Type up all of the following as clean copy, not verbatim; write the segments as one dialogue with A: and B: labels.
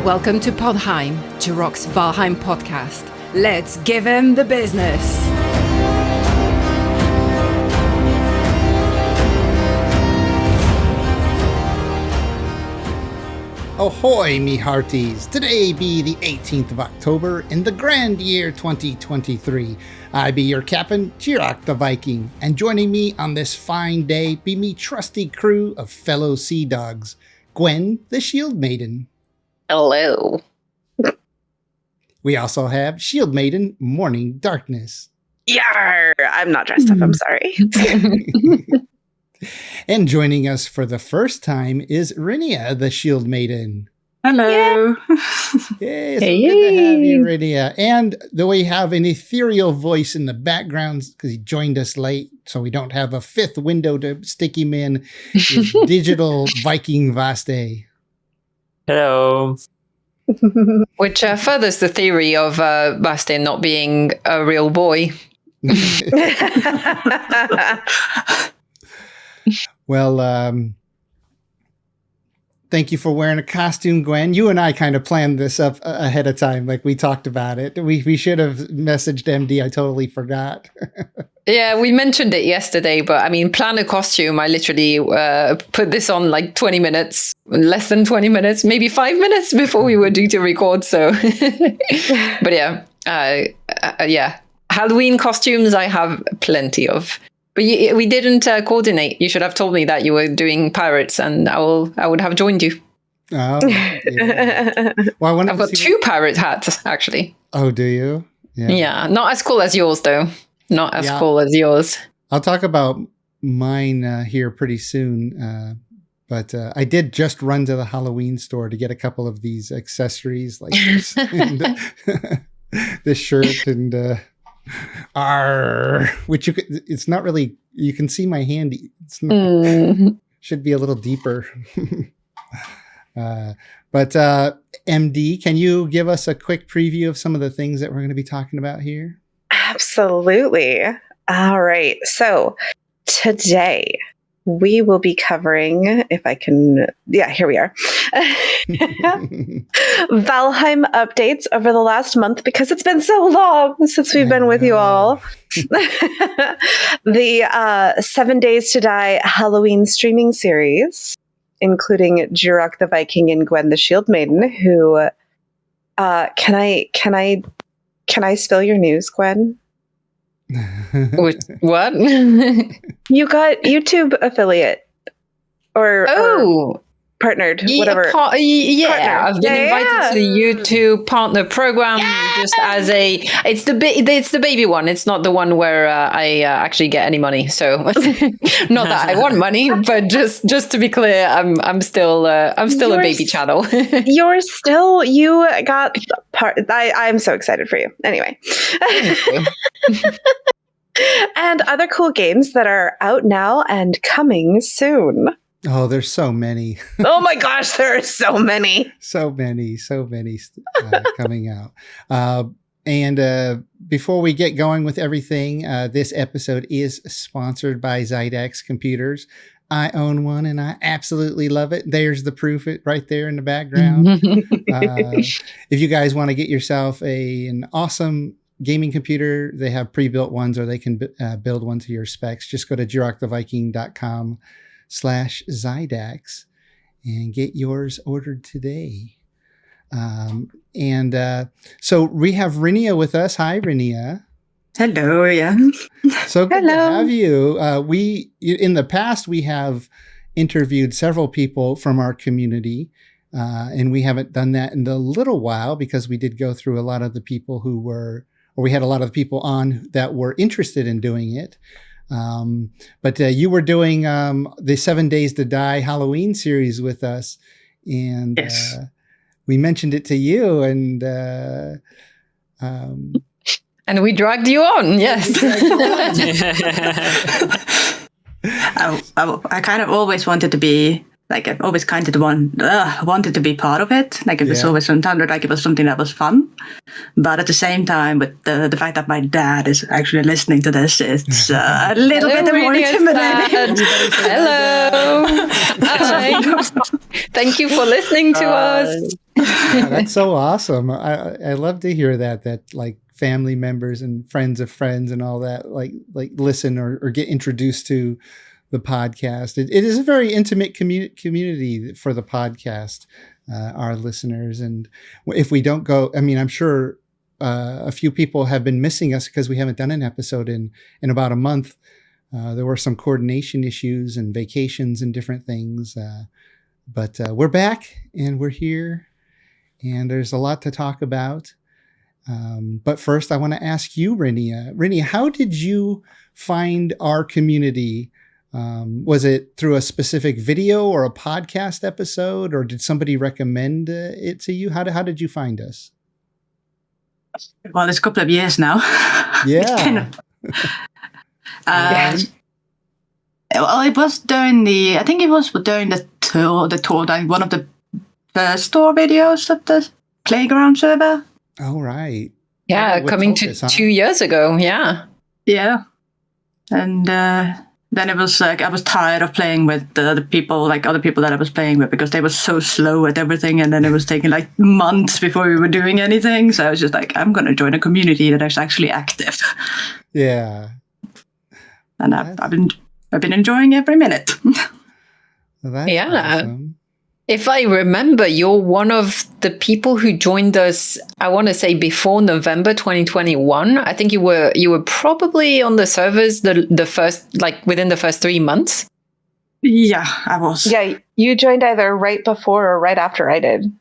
A: Welcome to Podheim, Jirok's Valheim podcast. Let's give him the business.
B: Ahoy, me hearties! Today be the 18th of October in the grand year 2023. I be your captain, Jirok the Viking, and joining me on this fine day be me trusty crew of fellow sea dogs, Gwen the Shield Maiden.
C: Hello.
B: We also have Shield Maiden Morning Darkness.
C: Yar! I'm not dressed up, I'm sorry.
B: And joining us for the first time is Rinia the Shield Maiden.
D: Hello.
B: Yay, it's good to have you, Rinia. And though we have an ethereal voice in the background because he joined us late, so we don't have a fifth window to stick him in, is digital Viking Vaste.
D: Hello.
E: Which furthers the theory of Bastian not being a real boy.
B: Well, thank you for wearing a costume, Gwen. You and I kind of planned this up ahead of time, like we talked about it. We should have messaged MD. I totally forgot.
E: Yeah, we mentioned it yesterday, but I mean, plan a costume. I literally put this on like 20 minutes, less than 20 minutes, maybe 5 minutes before we were due to record. So, but yeah, Halloween costumes I have plenty of. But we didn't coordinate. You should have told me that you were doing pirates, and I would have joined you.
B: Oh, yeah. Well,
E: I've got two pirate hats, actually.
B: Oh, do you?
E: Yeah, not as cool as yours, though. Not as cool as yours.
B: I'll talk about mine here pretty soon. But I did just run to the Halloween store to get a couple of these accessories, like this, and, this shirt and which you could, it's not really, you can see my hand. It's not, should be a little deeper. But MD, can you give us a quick preview of some of the things that we're going to be talking about here?
C: Absolutely. All right. So today we will be covering, if I can, here we are. Valheim updates over the last month because it's been so long since we've been with you all. The 7 Days to Die Halloween streaming series, including Jirok the Viking and Gwen the Shield Maiden, who can I spill your news, Gwen?
E: What?
C: You got YouTube affiliate or partnered, whatever.
E: I've been invited to the YouTube partner program just as it's the baby one. It's not the one where I actually get any money. So not that I want money, but just to be clear, I'm still a baby channel.
C: You got part. I'm so excited for you. Anyway. And other cool games that are out now and coming soon.
B: Oh, there's so many.
C: Oh my gosh, there are so many.
B: so many coming out. And before we get going with everything, this episode is sponsored by Zydex Computers. I own one and I absolutely love it. There's the proof right there in the background. If you guys want to get yourself an awesome gaming computer, they have pre-built ones, or they can build one to your specs. Just go to jiroktheviking.com/Zydex and get yours ordered today. So we have Rinia with us. Hi, Rinia.
D: Hello, yeah.
B: So good to have you. In the past, we have interviewed several people from our community, and we haven't done that in a little while because we did go through a lot of the people we had a lot of people on that were interested in doing it. But you were doing the 7 Days to Die Halloween series with us, and
D: yes.
B: We mentioned it to you, and
E: we dragged you on. Yes.
D: I kind of always wanted to be, like, I've always kind of wanted to be part of it. Like, it was always sounded like it was something that was fun. But at the same time, with the fact that my dad is actually listening to this, it's a little bit more intimidating.
E: Hello. Hi. Thank you for listening to us.
B: Yeah, that's so awesome. I love to hear that like family members and friends of friends and all that like listen or get introduced to the podcast. It is a very intimate community for the podcast, our listeners. And if we don't go, I mean, I'm sure a few people have been missing us because we haven't done an episode in about a month. There were some coordination issues and vacations and different things. But we're back and we're here and there's a lot to talk about. But first I want to ask you, Rinia. Rinia, how did you find our community? Was it through a specific video or a podcast episode, or did somebody recommend it to you? How did you find us?
D: Well, it's a couple of years now.
B: Yeah.
D: Well, it was during the tour, like one of the first tour videos of the Playground server.
B: Oh, right.
E: Yeah, coming to 2 years ago. Yeah.
D: Yeah. And then it was like I was tired of playing with the people, like other people that I was playing with, because they were so slow at everything, and then it was taking like months before we were doing anything. So I was just like, I'm going to join a community that is actually active.
B: Yeah.
D: And I've been enjoying every minute.
B: Well, that's awesome.
E: If I remember, you're one of the people who joined us, I want to say before November 2021. I think you were probably on the servers the first, like within the first 3 months.
D: Yeah, I was.
C: Yeah, you joined either right before or right after I did.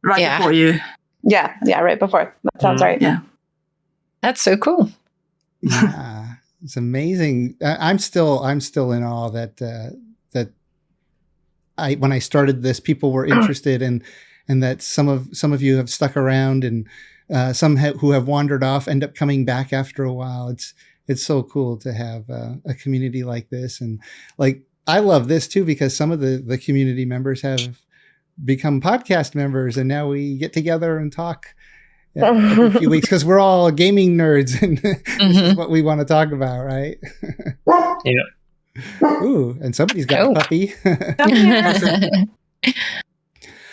D: Right before you.
C: Yeah, right before. That sounds right.
D: Yeah.
E: That's so cool.
B: Yeah, it's amazing. I'm still in awe that when I started this, people were interested, and that some of you have stuck around, and some who have wandered off end up coming back after a while. It's so cool to have a community like this, and like I love this too because some of the community members have become podcast members, and now we get together and talk every few weeks because we're all gaming nerds, and this is what we want to talk about, right?
F: Yeah.
B: Ooh, and somebody's got a puppy.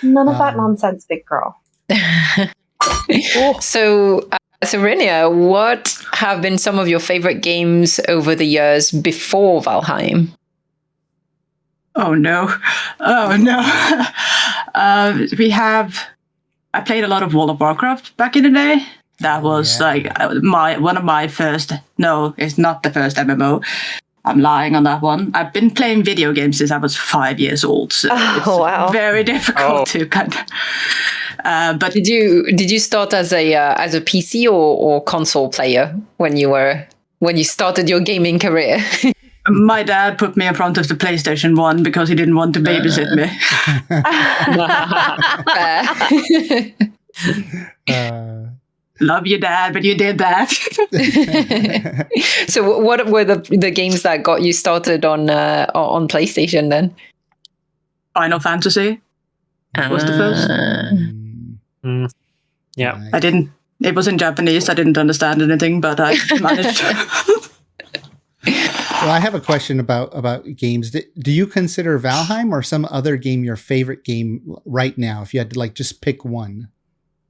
C: None of that nonsense, big girl.
E: So, Rinia, what have been some of your favorite games over the years before Valheim?
D: Oh no. I played a lot of World of Warcraft back in the day. That was one of my first. No, it's not the first MMO. I'm lying on that one. I've been playing video games since I was 5 years old, so it's very difficult to kind of. But
E: did you start as a PC or console player when you started your gaming career?
D: My dad put me in front of the PlayStation 1 because he didn't want to babysit me. Love you, Dad, but you did that.
E: So what were the games that got you started on PlayStation then?
D: Final Fantasy was the first.
F: Yeah.
D: I didn't. It was in Japanese. I didn't understand anything, but I managed.
B: Well, I have a question about games. Do you consider Valheim or some other game your favorite game right now? If you had to like just pick one.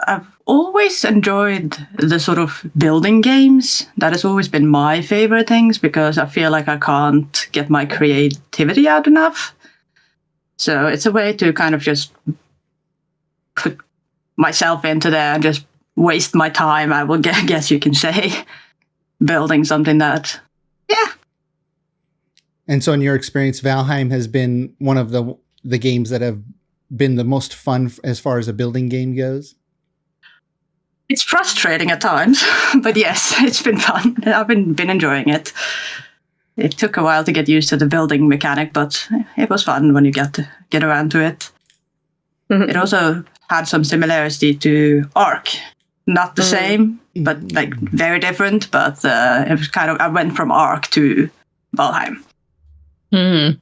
D: I've always enjoyed the sort of building games. That has always been my favorite things because I feel like I can't get my creativity out enough. So it's a way to kind of just put myself into there and just waste my time, I will guess you can say, building something that, yeah.
B: And so in your experience, Valheim has been one of the games that have been the most fun as far as a building game goes?
D: It's frustrating at times, but yes, it's been fun. I've been enjoying it. It took a while to get used to the building mechanic, but it was fun when you get around to it. Mm-hmm. It also had some similarity to Ark. Not the same, but like very different. But it was kind of, I went from Ark to Valheim.
E: Mm.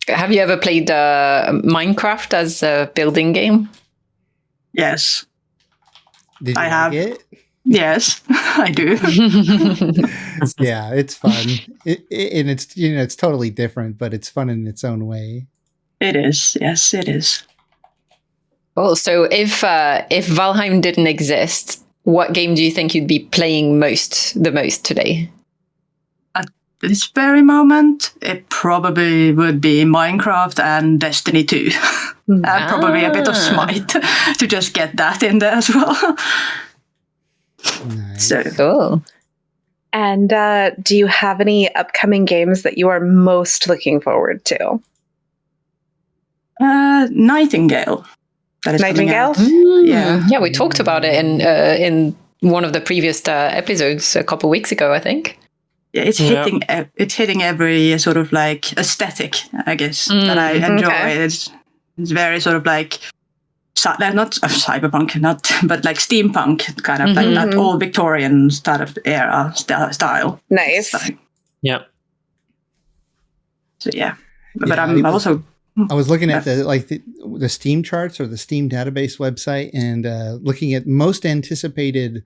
E: Have you ever played Minecraft as a building game?
D: Yes.
B: Did you
D: have
B: it?
D: Yes, I do.
B: Yeah, it's fun. And it's it's totally different, but it's fun in its own way.
D: It is. Yes, it is.
E: Well, so if Valheim didn't exist, what game do you think you'd be playing the most today?
D: At this very moment, it probably would be Minecraft and Destiny 2. And probably a bit of Smite to just get that in there as well.
B: Nice.
D: So,
E: Cool.
C: And do you have any upcoming games that you are most looking forward to?
D: Nightingale. That is coming
C: Nightingale?
D: out.
E: Yeah,
D: Yeah.
E: we talked about it in one of the previous episodes a couple weeks ago, I think.
D: Yeah, it's hitting every sort of like aesthetic, I guess, that I enjoy.
C: Okay.
D: It's very sort of like not cyberpunk, but like steampunk, kind of like that old Victorian sort of era style.
C: Nice.
F: Yeah.
D: So yeah, but
B: Yeah,
D: I'm also.
B: I was looking at the Steam charts or the Steam database website and looking at most anticipated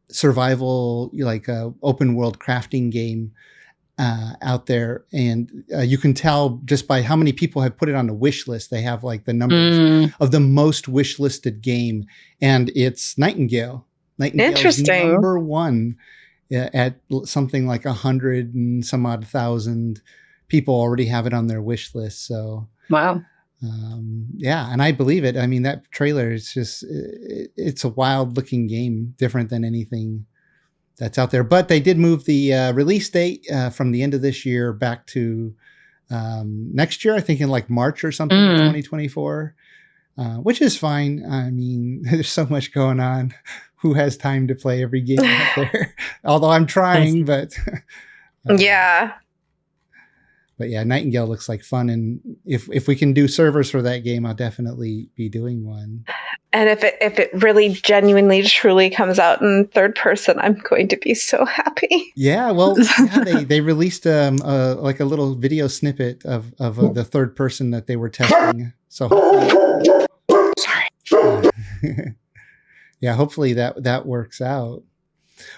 B: survival, like open world crafting game out there, and you can tell just by how many people have put it on the wish list. They have like the numbers of the most wish listed game, and it's Nightingale. Nightingale
C: Interesting.
B: is number one at something like 100 and some odd thousand people already have it on their wish list. So.
E: Wow.
B: Yeah, and I believe it. I mean, that trailer is just, it's a wild looking game, different than anything that's out there. But they did move the release date from the end of this year back to next year, I think in like March or something, 2024, which is fine. I mean, there's so much going on. Who has time to play every game out there? Although I'm trying, but.
C: Yeah.
B: But yeah, Nightingale looks like fun, and if we can do servers for that game, I'll definitely be doing one.
C: And if it really genuinely truly comes out in third person, I'm going to be so happy.
B: Yeah, well, they released like a little video snippet of the third person that they were testing. So
C: Sorry.
B: Yeah, hopefully that works out.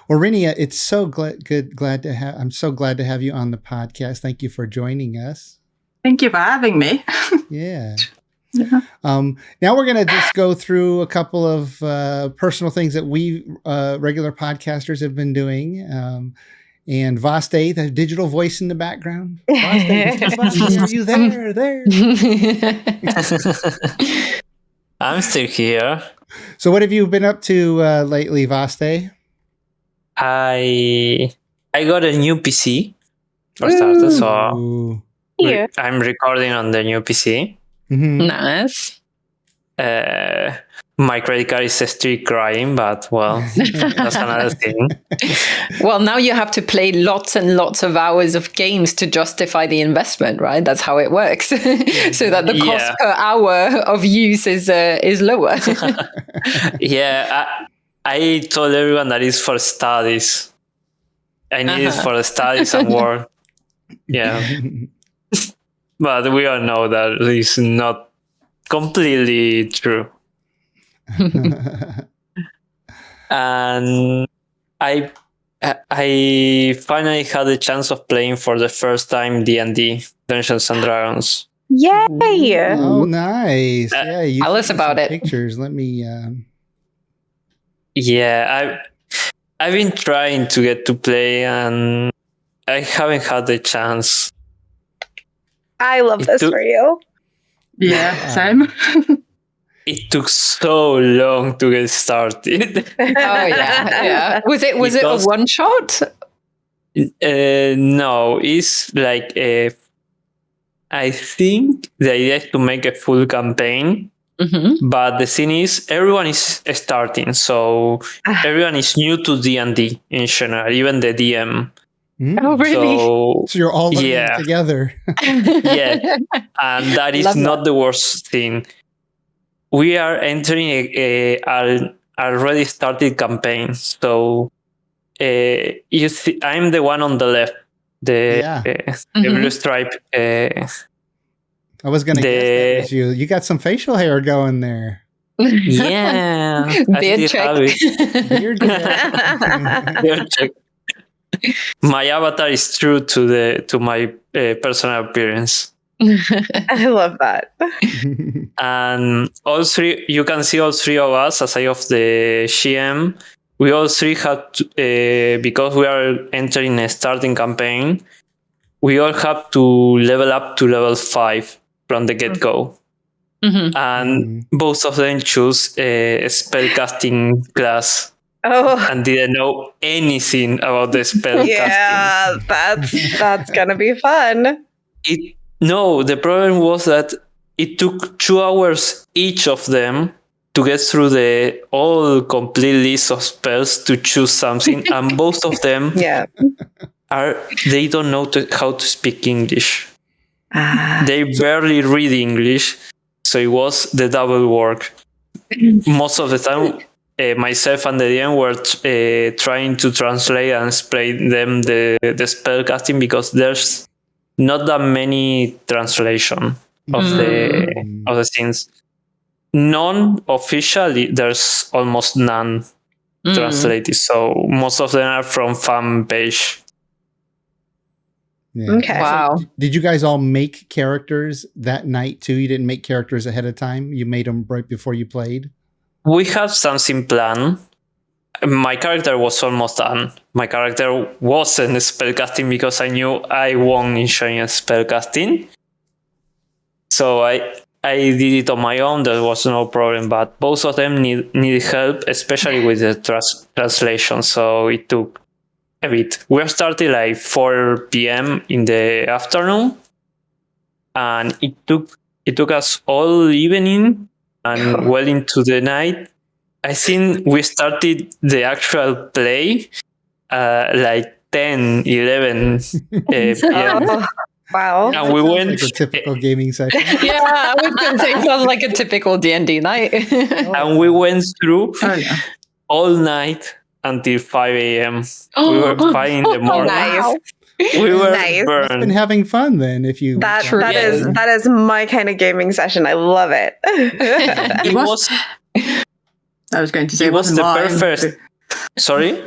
B: Well, Rinia, it's so I'm so glad to have you on the podcast. Thank you for joining us.
D: Thank you for having me.
B: Yeah. Now we're going to just go through a couple of personal things that we regular podcasters have been doing. And Vaste, the digital voice in the background. Vaste, are you there?
F: I'm still here.
B: So what have you been up to lately, Vaste?
F: I got a new PC for starters, so
B: Ooh.
C: Yeah.
F: I'm recording on the new PC.
B: Mhm.
E: Nice.
F: My credit card is still crying, but well, that's another thing.
E: Well, now you have to play lots and lots of hours of games to justify the investment, right? That's how it works. So that the cost per hour of use is lower.
F: Yeah, I told everyone that it's for studies. I need it for studies and work. Yeah. But we all know that it's not completely true. And I finally had the chance of playing for the first time D&D, Dungeons and Dragons.
C: Yay!
B: Oh, nice. Yeah, you
E: Tell us
B: sent me
E: about
B: some
E: it.
B: Pictures. Let me.
F: Yeah, I've been trying to get to play, and I haven't had the chance.
C: I love this for you.
D: Yeah, same.
F: It took so long to get started.
E: Oh yeah. Was it a one shot?
F: No, it's like I think the idea is to make a full campaign.
E: Mm-hmm.
F: But the thing is, everyone is starting, so everyone is new to D&D in general, even the DM.
E: Oh, really?
B: So you're all learning together.
F: Yeah, and that is not the worst thing. We are entering a already started campaign, so you see, I'm the one on the left, the blue stripe.
B: I was going to guess that was you. You got some facial hair going there.
F: Yeah,
E: beard check.
B: Beard check.
F: Beard check. My avatar is true to my personal appearance.
C: I love that.
F: And all three, you can see all three of us aside of the GM. We all three had to, because we are entering a starting campaign, we all have to level up to level 5 from the get-go. And both of them choose a spellcasting class
C: Oh,
F: and didn't know anything about the spellcasting.
C: yeah, that's gonna be fun.
F: No, the problem was that it took 2 hours each of them to get through the all complete list of spells to choose something, and both of them
C: Yeah.
F: they don't know how to speak English.
C: Ah.
F: They barely read English, so it was the double work. Most of the time, myself and the DM were trying to translate and explain them the spellcasting because there's not that many translation of the things. Non-officially, there's almost none translated. So most of them are from fan page.
B: Yeah.
C: Okay.
E: Wow.
B: Did you guys all make characters that night too? You didn't make characters ahead of time? You made them right before you played?
F: We have something planned. My character was almost done. My character wasn't spellcasting because I knew I won't enjoy spellcasting. So I did it on my own. There was no problem. But both of them needed help, especially with the translation. So it took a bit. We started like 4 p.m. in the afternoon, and it took us all evening and well into the night. I think we started the actual play like 10, 11 p.m.
C: Oh, wow.
F: And we went
B: like a typical gaming session.
E: Yeah, I was going to say it sounds like a typical D&D night.
F: and we went through
D: Oh, yeah.
F: all night until 5 a.m. We were 5 in the morning.
C: Nice.
F: We were
C: Nice.
B: Been
F: burned.
B: having fun then if you
C: That is my kind of gaming session. I love it.
F: It was
D: I was going to say
F: it was
D: wasn't
F: the
D: mine.
F: perfect. Sorry?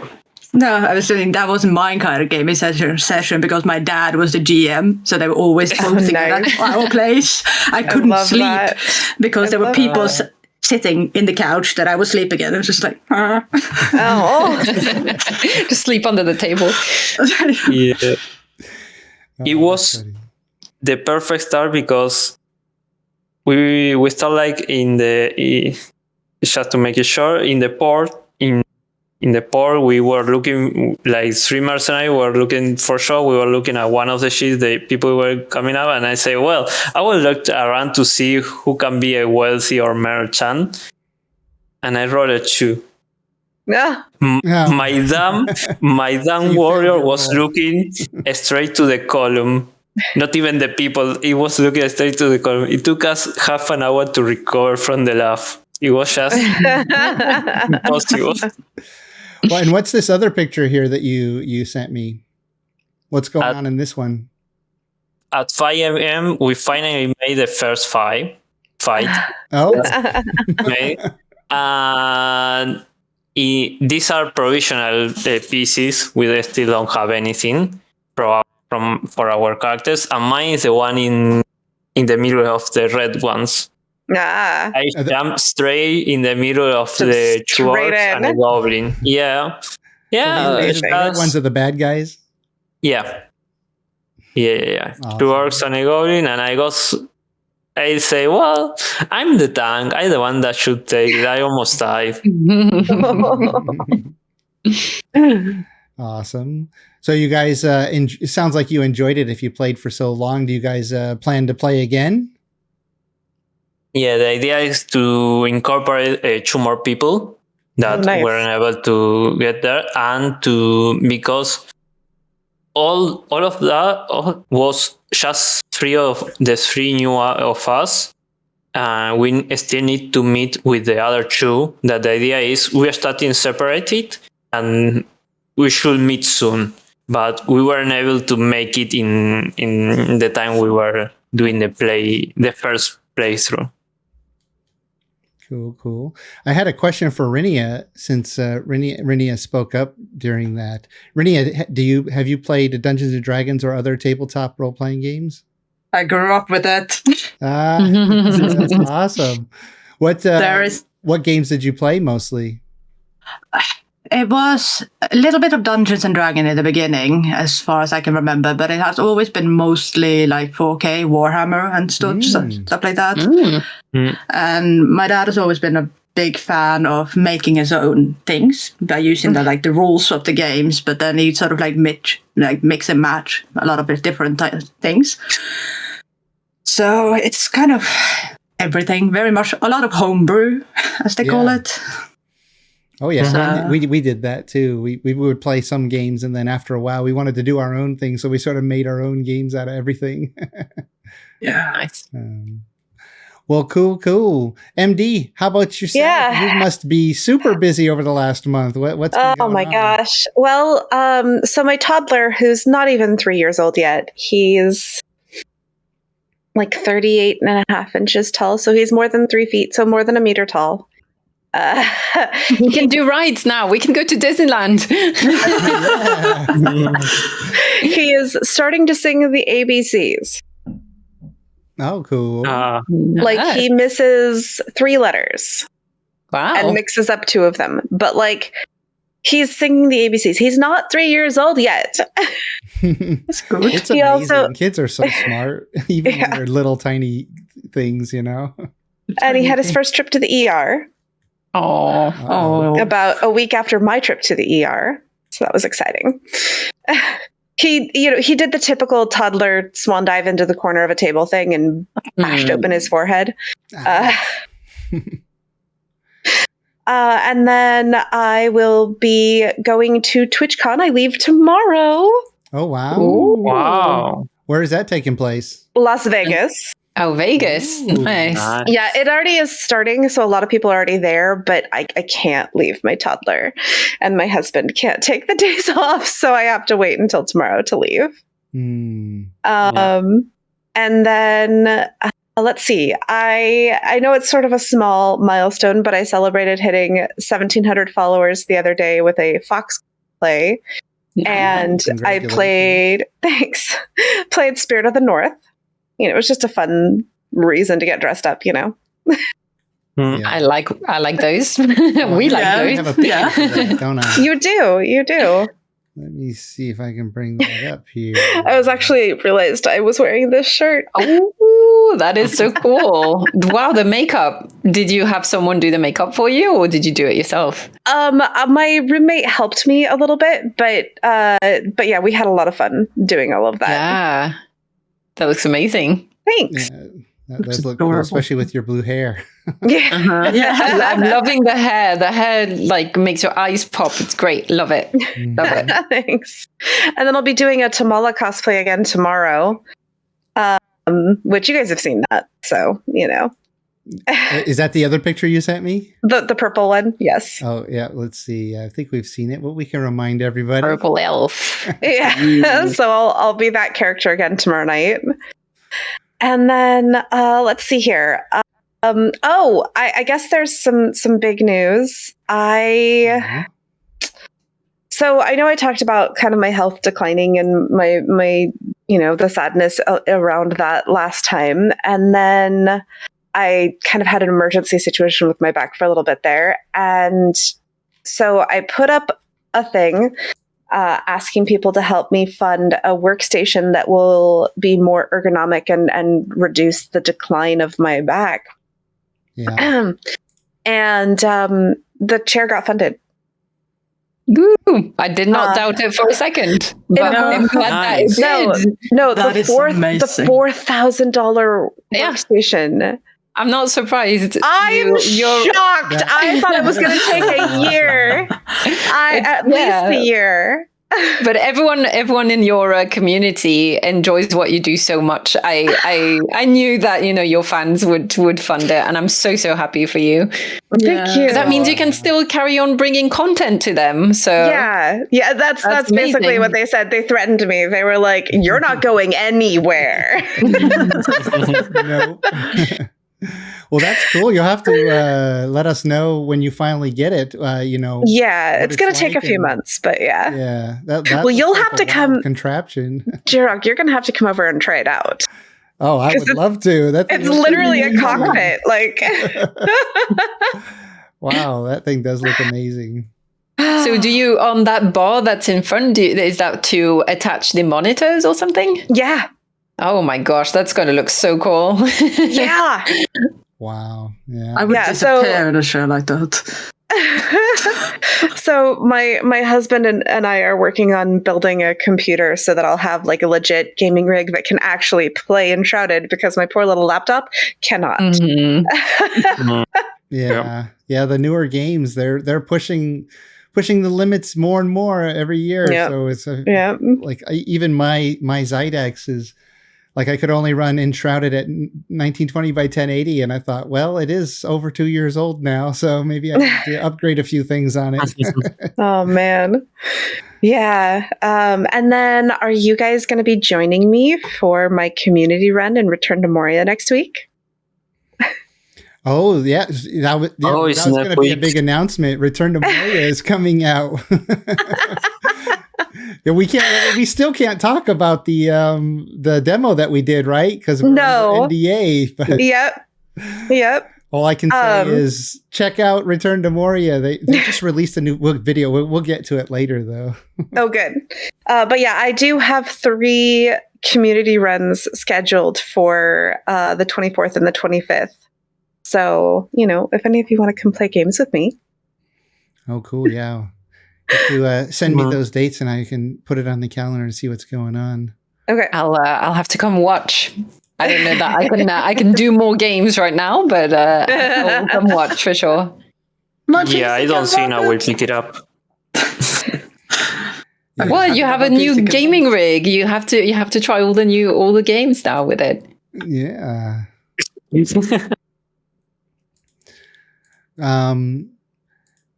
D: No, I was saying that wasn't my kind of gaming session because my dad was the GM, so they were always posting
C: nice.
D: at our place. I couldn't
C: love
D: sleep
C: that.
D: because there were
C: love
D: people
C: that.
D: sitting in the couch that I was sleeping in. It was just like,
C: Oh.
E: Just sleep under the table.
F: Yeah. It was
B: funny.
F: the perfect start because we start like in the just to make it short in the port in the port we were looking like 3 mercenaries were looking for sure. We were looking at one of the ships. The people were coming up, and I say, well, I will look around to see who can be a wealthy or merchant, and I rolled a 2.
C: Yeah.
F: My damn
B: You
F: warrior
B: failed your
F: was
B: roll.
F: looking straight to the column. Not even the people. It was looking straight to the column. It took us half an hour to recover from the laugh. It was just impossible.
B: Well, and what's this other picture here that you sent me? What's going on in this one?
F: At 5 a.m., we finally made the first fight.
B: Oh,
F: Okay? And these are provisional pieces. We still don't have anything for our characters. And mine is the one in the middle of the red ones.
C: Ah.
F: I jumped straight in the middle of the two
C: straight
F: orcs and a
C: in.
F: goblin. Yeah. Yeah.
B: these are the red ones are the bad guys.
F: Yeah.
B: Awesome.
F: 2 orcs and a goblin, and I say, well, I'm the tank. I'm the one that should take it. I almost died.
B: Awesome. So you guys, it sounds like you enjoyed it if you played for so long. Do you guys plan to play again?
F: Yeah, the idea is to incorporate 2 more people that
C: Nice.
F: weren't able to get there, and because all of that was just 3 of the 3 new of us. We still need to meet with the other 2. That the idea is we are starting separated, and we should meet soon. But we weren't able to make it in the time we were doing the first playthrough.
B: Cool. I had a question for Rinia since Rinia spoke up during that. Rinia, have you played Dungeons and Dragons or other tabletop role playing games?
D: I grew up with it.
B: That's awesome. What games did you play mostly?
D: It was a little bit of Dungeons and Dragons in the beginning, as far as I can remember, but it has always been mostly like 4K, Warhammer and stuff like that. And my dad has always been a big fan of making his own things by using the rules of the games, but then he sort of mix and match a lot of his different things. So it's kind of everything, very much a lot of homebrew, as they call it.
B: Oh yeah, we did that too. We would play some games, and then after a while, we wanted to do our own thing, so we sort of made our own games out of everything.
D: Yeah,
E: nice.
B: Well, cool. MD, how about yourself?
C: Yeah.
B: You must be super busy over the last month. What's been going on?
C: Oh my gosh. Well, so my toddler, who's not even 3 years old yet, he's like 38 and a half inches tall. So he's more than 3 feet, so more than a meter tall.
E: We can do rides now. We can go to Disneyland.
C: He is starting to sing the ABCs.
B: Oh, cool.
C: Like he misses 3 letters.
E: Wow.
C: And mixes up 2 of them. But like he's singing the ABCs. He's not 3 years old yet.
B: That's good. It's amazing. Kids are so smart, even when they're little tiny things, you know.
C: And he had his first trip to the ER.
E: Oh.
C: About a week after my trip to the ER. So that was exciting. He did the typical toddler swan dive into the corner of a table thing and bashed open his forehead. And then I will be going to TwitchCon. I leave tomorrow.
B: Oh, wow.
F: Ooh. Wow.
B: Where is that taking place?
C: Las Vegas.
E: Oh, Vegas. Nice.
C: Yeah, it already is starting, so a lot of people are already there, but I can't leave my toddler, and my husband can't take the days off, so I have to wait until tomorrow to leave. And then, let's see, I know it's sort of a small milestone, but I celebrated hitting 1,700 followers the other day with a Fox play, and I played Spirit of the North. You know, it was just a fun reason to get dressed up, you know.
E: I like those. We like those.
B: That, don't I?
C: You do.
B: Let me see if I can bring that up here.
C: I was actually realized I was wearing this shirt.
E: Oh, that is so cool. Wow, the makeup. Did you have someone do the makeup for you, or did you do it yourself?
C: My roommate helped me a little bit, but yeah, we had a lot of fun doing all of that.
E: Yeah. That looks amazing.
C: Thanks.
B: Yeah, that does look cool, especially with your blue hair.
C: Yeah.
E: Yeah. I'm loving the hair. The hair like makes your eyes pop. It's great. Love it. Love it.
C: Thanks. And then I'll be doing a Tamala cosplay again tomorrow, which you guys have seen that. So, you know.
B: Is that the other picture you sent me?
C: The purple one? Yes.
B: Oh, yeah. Let's see. I think we've seen it, but we can remind everybody.
E: Purple elf.
C: Yeah. So I'll be that character again tomorrow night. And then let's see here. I guess there's some big news. So I know I talked about kind of my health declining and my the sadness around that last time, and then I kind of had an emergency situation with my back for a little bit there. And so I put up a thing asking people to help me fund a workstation that will be more ergonomic and reduce the decline of my back.
B: Yeah.
C: And the chair got funded.
E: Ooh, I did not doubt it for a second. But I'm glad that it did.
C: No, the $4,000 workstation.
E: I'm not surprised.
C: I'm shocked. I thought it was going to take a year. At least a year.
E: But everyone in your community enjoys what you do so much. I knew that your fans would fund it, and I'm so happy for you.
C: Thank you.
E: That means you can still carry on bringing content to them. So
C: yeah, that's basically what they said. They threatened me. They were like, "You're not going anywhere."
B: No. Well, that's cool. You'll have to let us know when you finally get it.
C: Yeah, it's going to take a few months, but yeah.
B: Yeah.
C: Well, you'll have to come.
B: Contraption.
C: Jirok, you're going to have to come over and try it out.
B: Oh, I would love to.
C: It's literally a cockpit. Like,
B: wow, that thing does look amazing.
E: So do you, on that bar that's in front, is that to attach the monitors or something?
C: Yeah.
E: Oh my gosh, that's going to look so cool.
C: Yeah.
B: Wow. Yeah.
D: I would
C: Yeah,
D: disappear in a show like that.
C: So my husband and I are working on building a computer so that I'll have like a legit gaming rig that can actually play Enshrouded, because my poor little laptop cannot.
B: Yeah. Yeah. The newer games, they're pushing the limits more and more every year.
C: Yep.
B: So it's
C: Yep.
B: even my Zydex is like, I could only run Enshrouded at 1920 by 1080. And I thought, well, it is over 2 years old now. So maybe I need to upgrade a few things on it.
C: Oh, man. Yeah. And then are you guys going to be joining me for my community run and Return to Moria next week?
B: Oh, yeah. That was going to be a big announcement. Return to Moria is coming out. Yeah, we still can't talk about the demo that we did, right? Because we're under NDA. But
C: Yep.
B: all I can say is check out Return to Moria. They just released a new video. We'll get to it later, though.
C: Oh, good. But yeah, I do have 3 community runs scheduled for the 24th and the 25th. So, if any of you want to come play games with me.
B: Oh, cool. Yeah. To send me those dates and I can put it on the calendar and see what's going on.
C: Okay.
E: I'll have to come watch. I don't know that I can do more games right now, but I'll come watch for sure.
F: Yeah, I don't think I will pick it up.
E: Well, you have a new gaming rig. You have to try all the games now with it.
B: Yeah.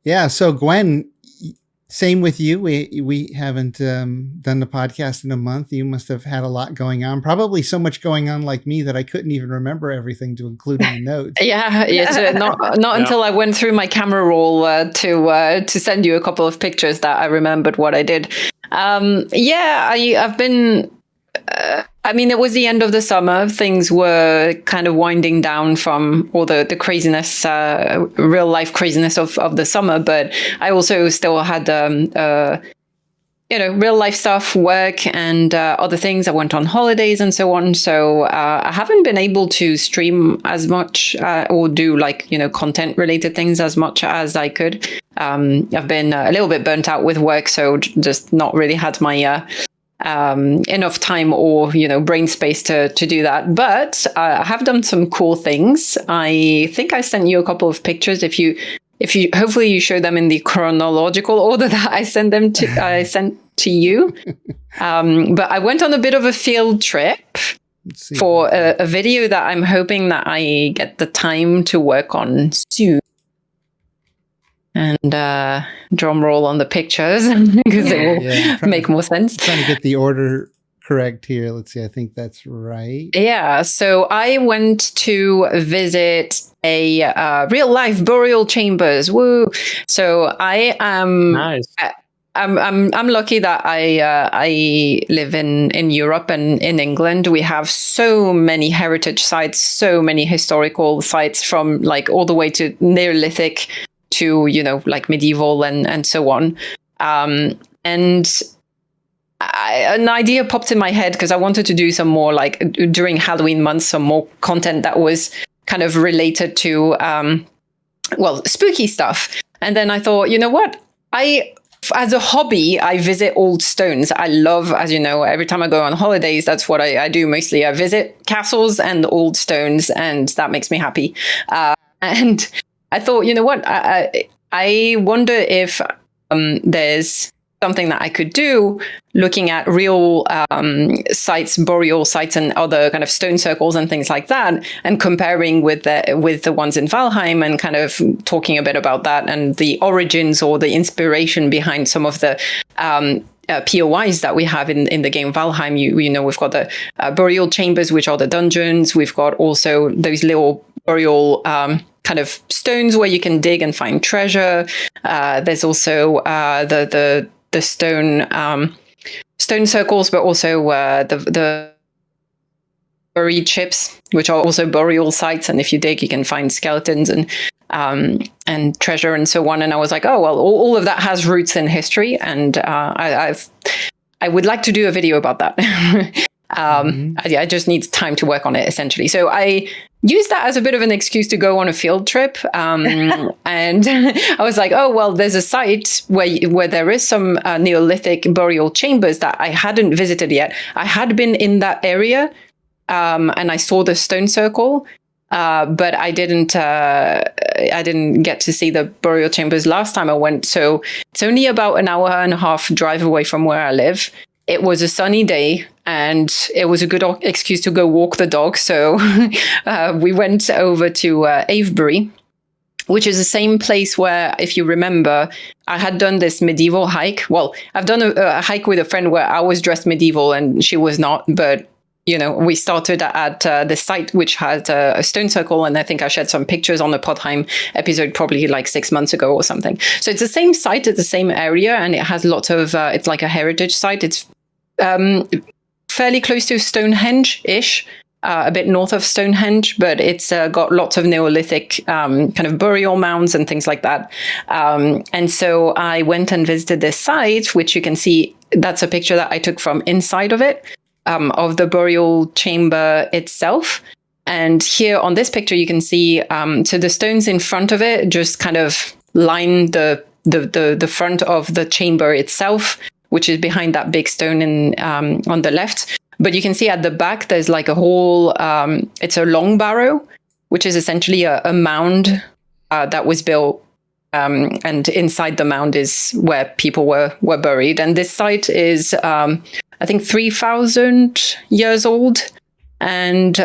B: Yeah. So Gwen, same with you. We haven't done the podcast in a month. You must have had a lot going on. Probably so much going on like me that I couldn't even remember everything to include in the notes.
E: Yeah. Not until I went through my camera roll to send you a couple of pictures that I remembered what I did. I've been. It was the end of the summer. Things were kind of winding down from all the craziness, real life craziness of the summer. But I also still had, real life stuff, work and other things. I went on holidays and so on. So I haven't been able to stream as much or do content related things as much as I could. I've been a little bit burnt out with work, so just not really had my enough time or brain space to do that. But I have done some cool things. I think I sent you a couple of pictures. If you hopefully you show them in the chronological order that I sent to you. But I went on a bit of a field trip for a video that I'm hoping that I get the time to work on soon. And drum roll on the pictures because it will make more sense.
B: Trying to get the order correct here. Let's see. I think that's right.
E: Yeah. So I went to visit a real life burial chambers. Woo! So I am
F: nice.
E: I'm lucky that I live in Europe and in England. We have so many heritage sites, so many historical sites from all the way to Neolithic to medieval and so on, and an idea popped in my head because I wanted to do some more during Halloween month, some more content that was kind of related to spooky stuff. And then I thought, you know what, as a hobby, I visit old stones. I love, as you know, every time I go on holidays, that's what I do mostly. I visit castles and old stones, and that makes me happy. And I thought, you know what, I wonder if there's something that I could do looking at real sites, burial sites and other kind of stone circles and things like that, and comparing with the ones in Valheim and kind of talking a bit about that and the origins or the inspiration behind some of the POIs that we have in the game Valheim. We've got the burial chambers, which are the dungeons. We've got also those little burial kind of stones where you can dig and find treasure. There's also the stone circles, but also the buried ships, which are also burial sites. And if you dig, you can find skeletons and treasure and so on. And I was like, oh, well, all of that has roots in history. And I would like to do a video about that. I just need time to work on it, essentially. So I used that as a bit of an excuse to go on a field trip. And I was like, oh, well, there's a site where there is some Neolithic burial chambers that I hadn't visited yet. I had been in that area and I saw the stone circle, but I didn't get to see the burial chambers last time I went. So it's only about an hour and a half drive away from where I live. It was a sunny day and it was a good excuse to go walk the dog. So we went over to Avebury, which is the same place where, if you remember, I had done this medieval hike. Well, I've done a hike with a friend where I was dressed medieval and she was not. But, you know, we started at the site which had a stone circle. And I think I shared some pictures on the Podheim episode probably like 6 months ago or something. So it's the same site, it's the same area. And it has lots of, it's like a heritage site. It's fairly close to Stonehenge-ish, a bit north of Stonehenge, but it's got lots of Neolithic kind of burial mounds and things like that. And so I went and visited this site, which you can see, that's a picture that I took from inside of it, of the burial chamber itself. And here on this picture, you can see, so the stones in front of it just kind of line the front of the chamber itself, which is behind that big stone on the left. But you can see at the back, there's like a whole, it's a long barrow, which is essentially a mound that was built. And inside the mound is where people were buried. And this site is, I think, 3,000 years old. And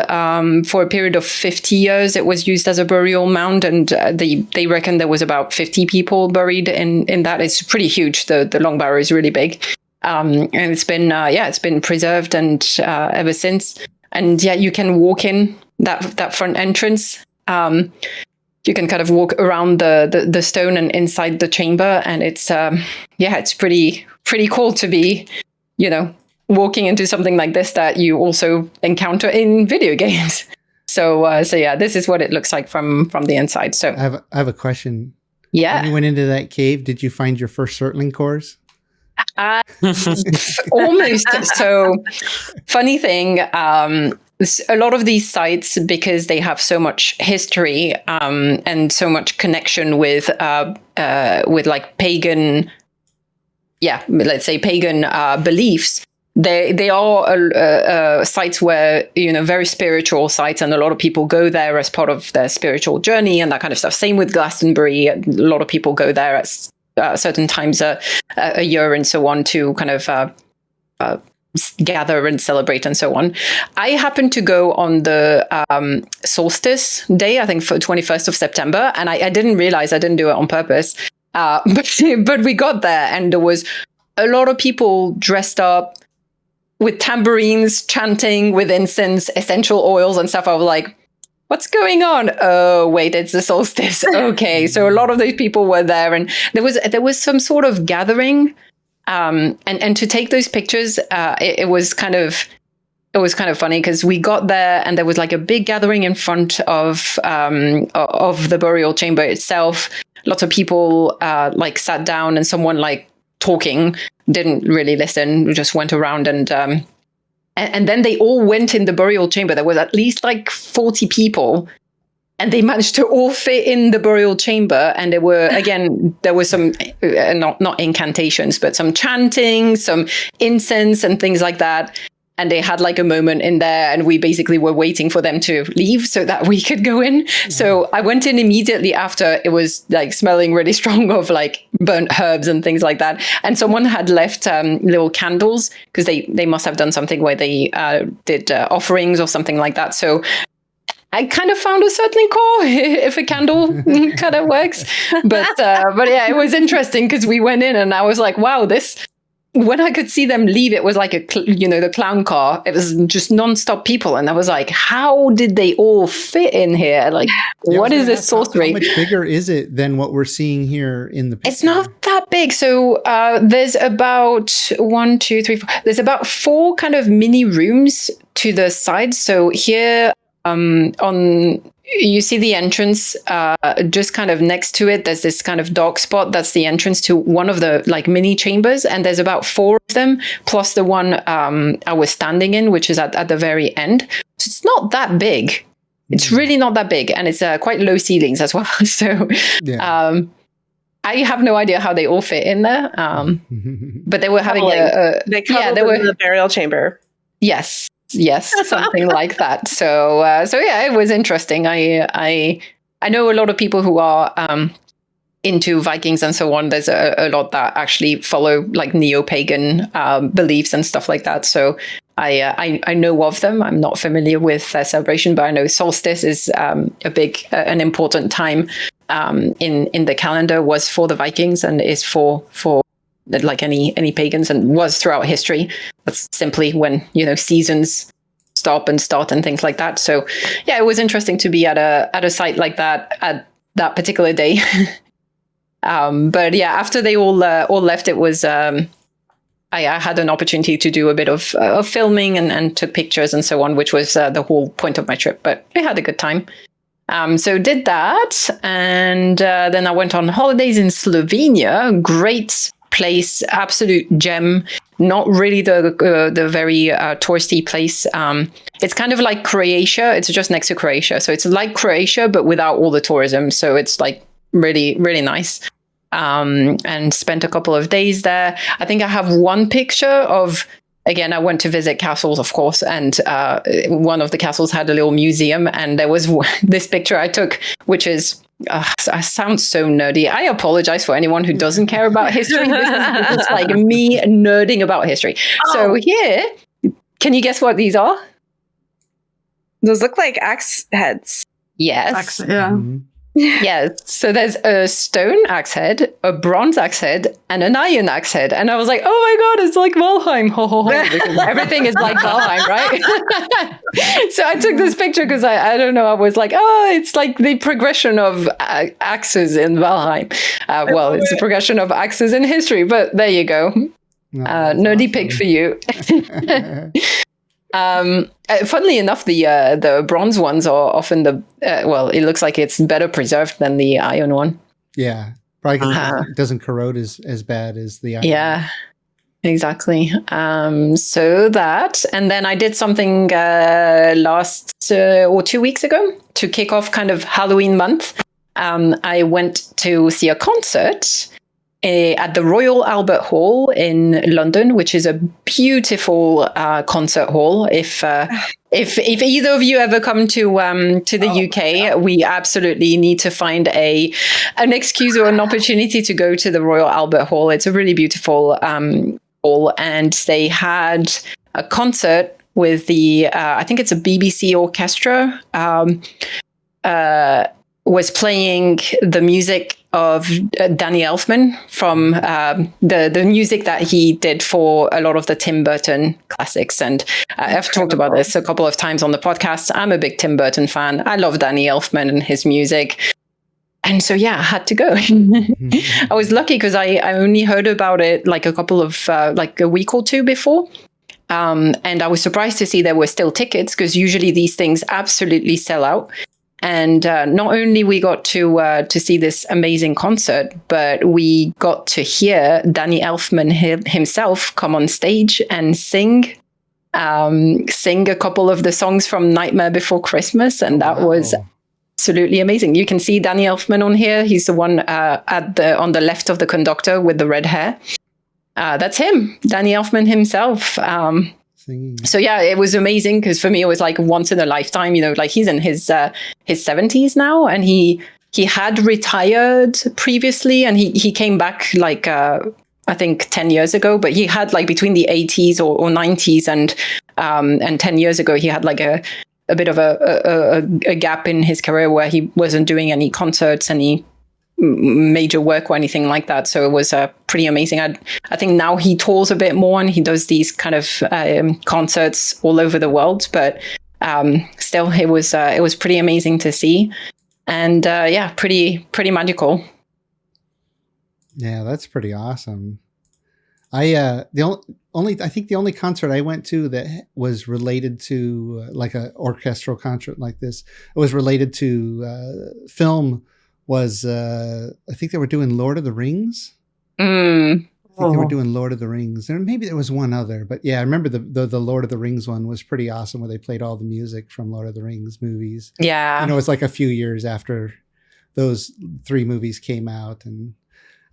E: for a period of 50 years, it was used as a burial mound. And they reckon there was about 50 people buried in that. It's pretty huge. The long barrow is really big. And it's been preserved and ever since. And yeah, you can walk in that front entrance. You can kind of walk around the stone and inside the chamber. And it's it's pretty cool to be, you know, walking into something like this that you also encounter in video games. So yeah, this is what it looks like from the inside. So
B: I have a question.
E: Yeah.
B: When you went into that cave, did you find your first Surtling cores?
E: Almost. So funny thing, a lot of these sites, because they have so much history and so much connection with like pagan, let's say pagan beliefs. They are sites where, you know, very spiritual sites, and a lot of people go there as part of their spiritual journey and that kind of stuff. Same with Glastonbury. A lot of people go there at certain times a year and so on to kind of gather and celebrate and so on. I happened to go on the solstice day, I think for 21st of September, and I didn't realize, I didn't do it on purpose, but we got there and there was a lot of people dressed up with tambourines, chanting, with incense, essential oils and stuff. I was like, what's going on? Oh, wait, it's the solstice. Okay. So a lot of those people were there, and there was some sort of gathering. And to take those pictures, it was kind of funny because we got there and there was like a big gathering in front of the burial chamber itself. Lots of people like sat down, and someone like talking didn't really listen, just went around and then they all went in the burial chamber. There was at least like 40 people, and they managed to all fit in the burial chamber. And there was some not incantations, but some chanting, some incense and things like that. And they had like a moment in there, and we basically were waiting for them to leave so that we could go in. Mm-hmm. So I went in immediately after. It was like smelling really strong of like burnt herbs and things like that. And someone had left little candles, because they must have done something where they did offerings or something like that. So I kind of found a certain core if a candle kind of works. But yeah, it was interesting because we went in and I was like, wow, when I could see them leave, it was like the clown car. It was just nonstop people. And I was like, how did they all fit in here? Like, what is this sorcery?
B: How much bigger is it than what we're seeing here in the picture?
E: It's not that that big. So there's about 1, 2, 3, 4. There's about 4 kind of mini rooms to the side. So here on you see the entrance, just kind of next to it, there's this kind of dark spot. That's the entrance to one of the like mini chambers. And there's about 4 of them, plus the one I was standing in, which is at the very end. So it's not that big. It's really not that big. And it's quite low ceilings as well. So I have no idea how they all fit in there. But they were having
C: they were in the burial chamber.
E: Yes, something like that. So yeah, it was interesting. I know a lot of people who are into Vikings and so on. There's a lot that actually follow like neo-pagan beliefs and stuff like that. So I know of them. I'm not familiar with their celebration, but I know solstice is an important time in the calendar, was for the Vikings and is for like any pagans, and was throughout history. That's simply when seasons stop and start and things like that. So yeah, it was interesting to be at a site like that at that particular day. But yeah, after they all left, it was I had an opportunity to do a bit of filming and took pictures and so on, which was the whole point of my trip. But I had a good time. So did that, and then I went on holidays in Slovenia. Great place, absolute gem. Not really the very touristy place. It's kind of like Croatia. It's just next to Croatia, so it's like Croatia but without all the tourism. So it's like really, really nice. And spent a couple of days there. I think I have one picture of. Again, I went to visit castles, of course, and one of the castles had a little museum, and there was this picture I took, which is, I sound so nerdy. I apologize for anyone who doesn't care about history. This is like me nerding about history. Oh. So here, can you guess what these are?
C: Those look like axe heads.
E: Yes.
D: Yeah.
B: Mm-hmm.
E: Yeah, so there's a stone axe head, a bronze axe head, and an iron axe head. And I was like, oh my God, it's like Valheim. Ho, ho, ho. Because everything is like Valheim, right? So I took this picture because I don't know, I was like, oh, it's like the progression of axes in Valheim. Well, it's a progression of axes in history, but there you go. Nerdy awesome. Pick for you. Funnily enough, the bronze ones are often it looks like it's better preserved than the iron one.
B: Yeah, probably because it doesn't corrode as bad as the iron.
E: Yeah, exactly. So that, and then I did something last or 2 weeks ago to kick off kind of Halloween month. I went to see a concert at the Royal Albert Hall in London, which is a beautiful concert hall. If either of you ever come to the UK, we absolutely need to find an excuse or an opportunity to go to the Royal Albert Hall. It's a really beautiful hall, and they had a concert with the I think it's a BBC orchestra. Was playing the music of Danny Elfman from the music that he did for a lot of the Tim Burton classics. And I've talked about this a couple of times on the podcast. I'm a big Tim Burton fan. I love Danny Elfman and his music. And so, yeah, I had to go. I was lucky because I only heard about it like a week or two before. And I was surprised to see there were still tickets, because usually these things absolutely sell out. And not only we got to see this amazing concert, but we got to hear Danny Elfman himself come on stage and sing a couple of the songs from Nightmare Before Christmas, and that was absolutely amazing. You can see Danny Elfman on here. He's the one on the left of the conductor with the red hair. That's him, Danny Elfman himself. So yeah, it was amazing, because for me it was like once in a lifetime. Like he's in his 70s now, and he had retired previously, and he came back like I think 10 years ago. But he had like between the 80s or 90s and 10 years ago, he had like a bit of a gap in his career where he wasn't doing any concerts, any major work or anything like that. So it was pretty amazing. I think now he tours a bit more, and he does these kind of concerts all over the world, but still it was pretty amazing to see, and yeah, pretty magical.
B: Yeah, that's pretty awesome. I the only concert I went to that was related to like a orchestral concert like this, it was related to film, was I think they were doing Lord of the Rings. I think they were doing Lord of the Rings, and maybe there was one other, but yeah, I remember the Lord of the Rings one was pretty awesome, where they played all the music from Lord of the Rings movies.
E: Yeah.
B: You know, it's like a few years after those three movies came out, and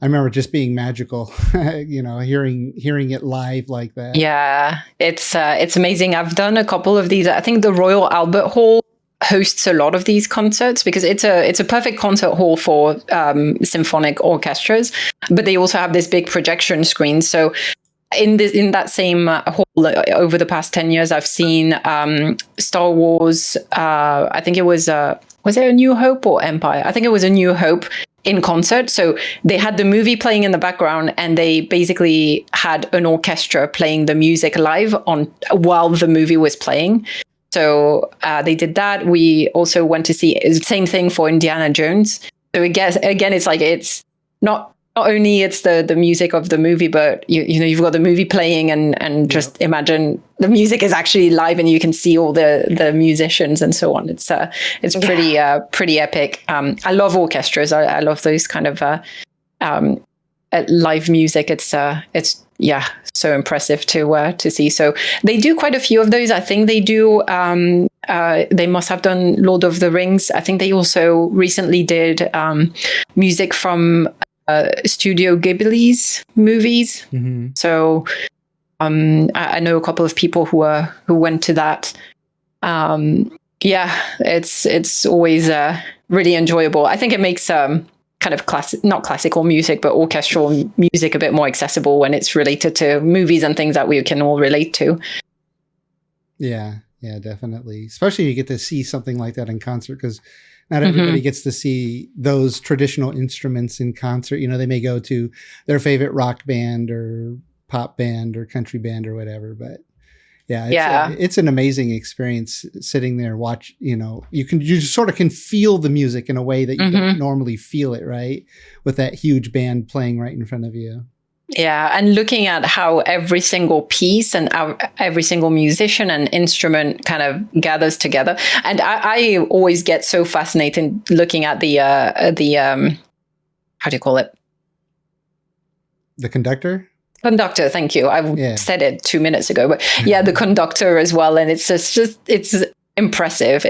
B: I remember just being magical, you know, hearing it live like that.
E: Yeah, it's amazing. I've done a couple of these. I think the Royal Albert Hall hosts a lot of these concerts because it's a perfect concert hall for symphonic orchestras, but they also have this big projection screen. So in that same hall, over the past 10 years, I've seen Star Wars. I think it was it A New Hope or Empire? I think it was A New Hope in concert. So they had the movie playing in the background, and they basically had an orchestra playing the music live on while the movie was playing. So they did that. We also went to see the same thing for Indiana Jones. So again, it's like it's not only it's the music of the movie, but you know you've got the movie playing, and just imagine the music is actually live, and you can see all the musicians and so on. It's pretty epic. I love orchestras. I love those kind of live music. It's so impressive to see. So they do quite a few of those. I think they do. They must have done Lord of the Rings. I think they also recently did music from Studio Ghibli's movies.
B: Mm-hmm.
E: So I know a couple of people who went to that. It's always really enjoyable. I think it makes kind of not classical music, but orchestral music a bit more accessible when it's related to movies and things that we can all relate to.
B: Yeah, definitely. Especially you get to see something like that in concert, because not everybody gets to see those traditional instruments in concert. You know, they may go to their favorite rock band or pop band or country band or whatever, but it's an amazing experience sitting there watch. You know, you sort of can feel the music in a way that you don't normally feel it, right? With that huge band playing right in front of you.
E: Yeah, and looking at how every single piece and every single musician and instrument kind of gathers together. And I always get so fascinated looking at the how do you call it?
B: The conductor?
E: Conductor, thank you. I said it 2 minutes ago, but yeah, the conductor as well. And it's impressive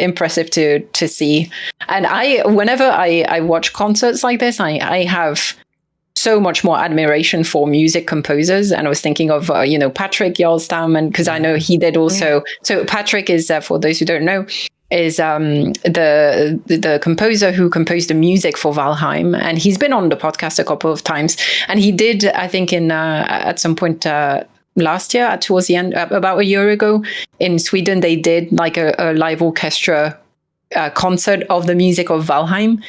E: to see. And whenever I watch concerts like this, I have so much more admiration for music composers. And I was thinking of, Patrick Yarlstam, and because I know he did also. So Patrick is, for those who don't know, is the composer who composed the music for Valheim. And he's been on the podcast a couple of times. And he did, I think, at some point last year, towards the end, about a year ago, in Sweden, they did like a live orchestra concert of the music of Valheim.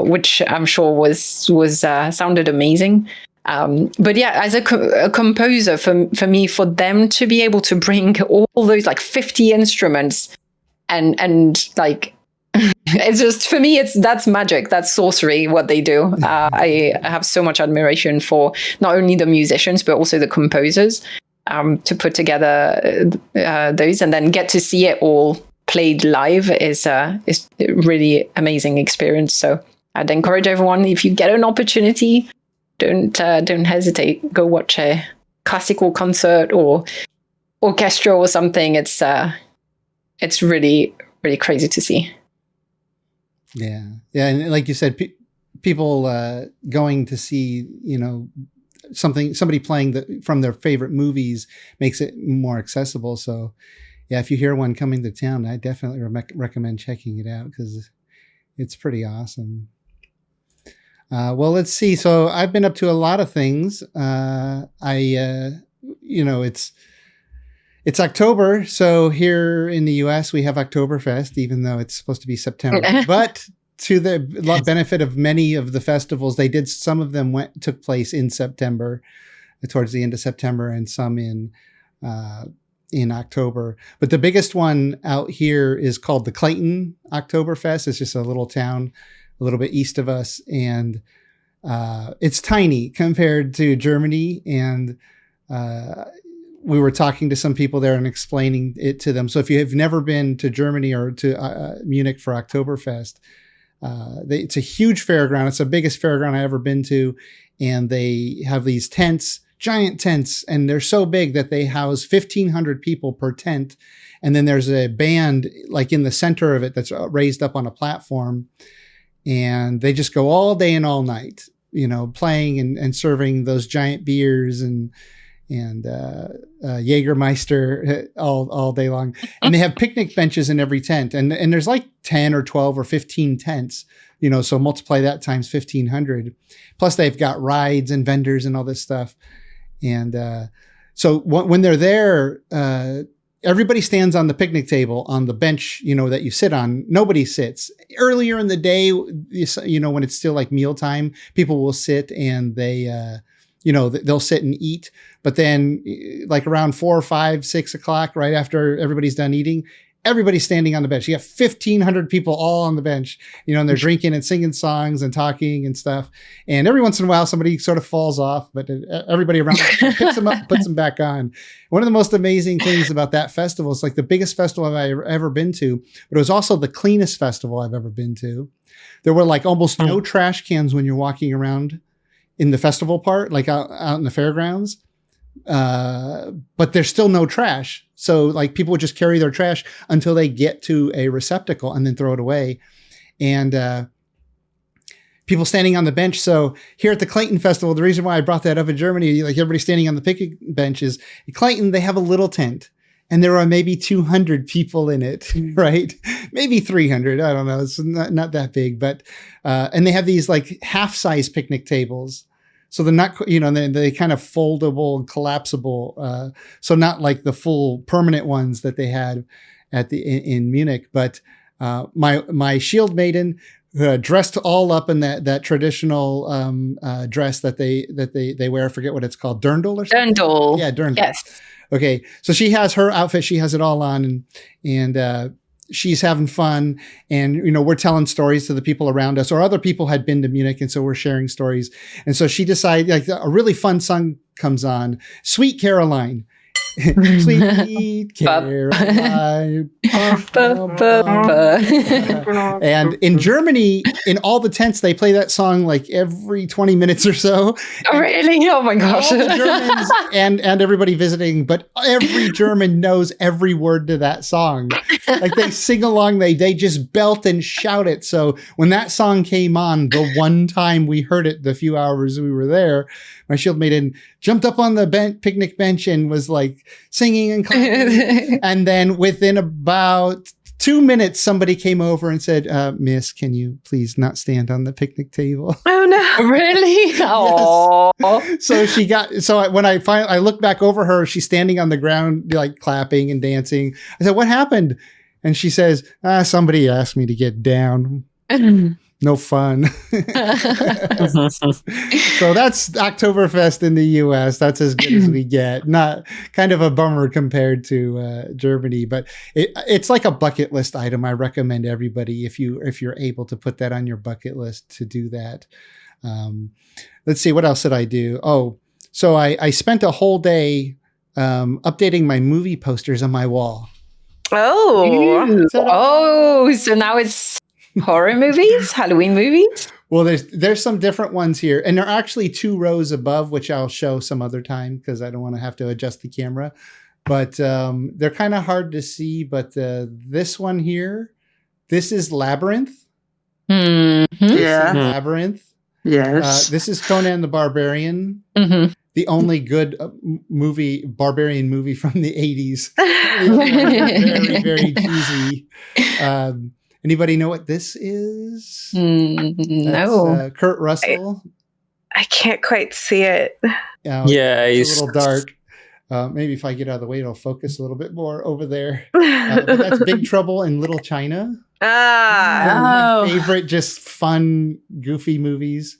E: Which I'm sure was sounded amazing. But yeah, as a composer, for me, for them to be able to bring all those like 50 instruments and like, it's just, for me, that's magic, that's sorcery, what they do. I have so much admiration for not only the musicians, but also the composers to put together those and then get to see it all played live is a really amazing experience. So I'd encourage everyone, if you get an opportunity, don't hesitate. Go watch a classical concert or orchestra or something. It's really, really crazy to see.
B: Yeah, and like you said, people going to see, somebody playing from their favorite movies makes it more accessible. So. Yeah, if you hear one coming to town, I definitely recommend checking it out because it's pretty awesome. Well, let's see. So I've been up to a lot of things. It's October, so here in the U.S. we have Oktoberfest, even though it's supposed to be September. But to the benefit of many of the festivals, some of them took place in September, towards the end of September, and some in October. But the biggest one out here is called the Clayton Oktoberfest. It's just a little town a little bit east of us. And it's tiny compared to Germany, and we were talking to some people there and explaining it to them. So if you have never been to Germany or to Munich for Oktoberfest, it's a huge fairground. It's the biggest fairground I've ever been to. And they have these tents, giant tents, and they're so big that they house 1,500 people per tent. And then there's a band like in the center of it that's raised up on a platform. And they just go all day and all night, playing and serving those giant beers and Jägermeister all day long. And they have picnic benches in every tent. And there's like 10 or 12 or 15 tents, so multiply that times 1,500. Plus they've got rides and vendors and all this stuff. And so when they're there, everybody stands on the picnic table on the bench, that you sit on. Nobody sits. Earlier in the day, when it's still like mealtime, people will sit and they'll sit and eat. But then like around 4 or 5, 6 o'clock, right after everybody's done eating, everybody's standing on the bench. You have 1,500 people all on the bench, and they're drinking and singing songs and talking and stuff. And every once in a while, somebody sort of falls off, but everybody around picks them up, puts them back on. One of the most amazing things about that festival is like the biggest festival I've ever been to, but it was also the cleanest festival I've ever been to. There were like almost no trash cans when you're walking around in the festival part, like out in the fairgrounds. But there's still no trash. So like people would just carry their trash until they get to a receptacle and then throw it away. And, people standing on the bench. So here at the Clayton Festival, the reason why I brought that up in Germany, like everybody standing on the picnic bench is in Clayton, they have a little tent and there are maybe 200 people in it, right? Maybe 300. I don't know. It's not that big, but, and they have these like half-size picnic tables. So they're not, they kind of foldable and collapsible. So not like the full permanent ones that they had in Munich, but my shield maiden dressed all up in that traditional dress that they wear. I forget what it's called, dirndl or something.
E: Dirndl.
B: Yeah, dirndl.
E: Yes.
B: Okay, so she has her outfit. She has it all on, and she's having fun. And we're telling stories to the people around us, or other people had been to Munich, and so we're sharing stories. And so she decided, like, a really fun song comes on, "Sweet Caroline." Sweet Caroline. And in Germany, in all the tents, they play that song like every 20 minutes or so.
E: Oh, really? Oh my gosh.
B: All the Germans and everybody visiting, but every German knows every word to that song. Like they sing along, they just belt and shout it. So when that song came on, the one time we heard it, the few hours we were there, my shield maiden jumped up on the picnic bench and was like singing and clapping. And then within about 2 minutes, somebody came over and said, "Miss, can you please not stand on the picnic table?"
C: Oh no!
E: Really? Oh.
B: Yes. So when I looked back over her, she's standing on the ground, like clapping and dancing. I said, "What happened?" And she says, "Somebody asked me to get down." No fun. So that's Oktoberfest in the US. That's as good as we get. Not kind of a bummer compared to Germany, but it's like a bucket list item. I recommend everybody, if you're able to put that on your bucket list, to do that. Let's see, what else did I do? Oh, so I spent a whole day updating my movie posters on my wall.
E: Oh, so now it's horror movies, Halloween movies.
B: Well, there's some different ones here, and there are actually 2 rows above, which I'll show some other time because I don't want to have to adjust the camera. But they're kind of hard to see. But this one here, this is Labyrinth.
D: Mm-hmm. Yeah,
B: Labyrinth.
D: Yes.
B: This is Conan the Barbarian.
E: Mm-hmm.
B: The only good barbarian movie from the 80s. Very, very cheesy. Anybody know what this is?
E: No.
B: Kurt Russell.
C: I can't quite see it.
F: Yeah,
B: it's a little dark. Maybe if I get out of the way, it'll focus a little bit more over there. But that's Big Trouble in Little China. My favorite, just fun, goofy movies.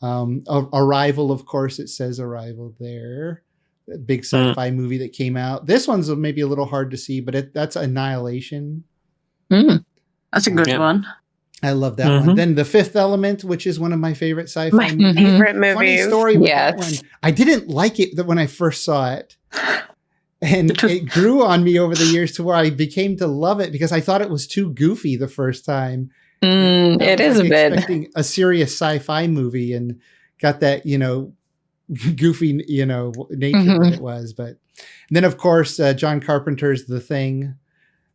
B: Arrival, of course, it says Arrival there. That big sci-fi movie that came out. This one's maybe a little hard to see, but that's Annihilation.
D: That's a good one.
B: I love that one. Then The Fifth Element, which is one of my favorite sci-fi
C: My
B: movies.
C: favorite movies.
B: Funny story with that
E: Yes.
B: one. I didn't like it when I first saw it. And it grew on me over the years to where I became to love it because I thought it was too goofy the first time.
E: It is a bit.
B: Expecting a serious sci-fi movie and got that, goofy, nature that it was. But then, of course, John Carpenter's The Thing.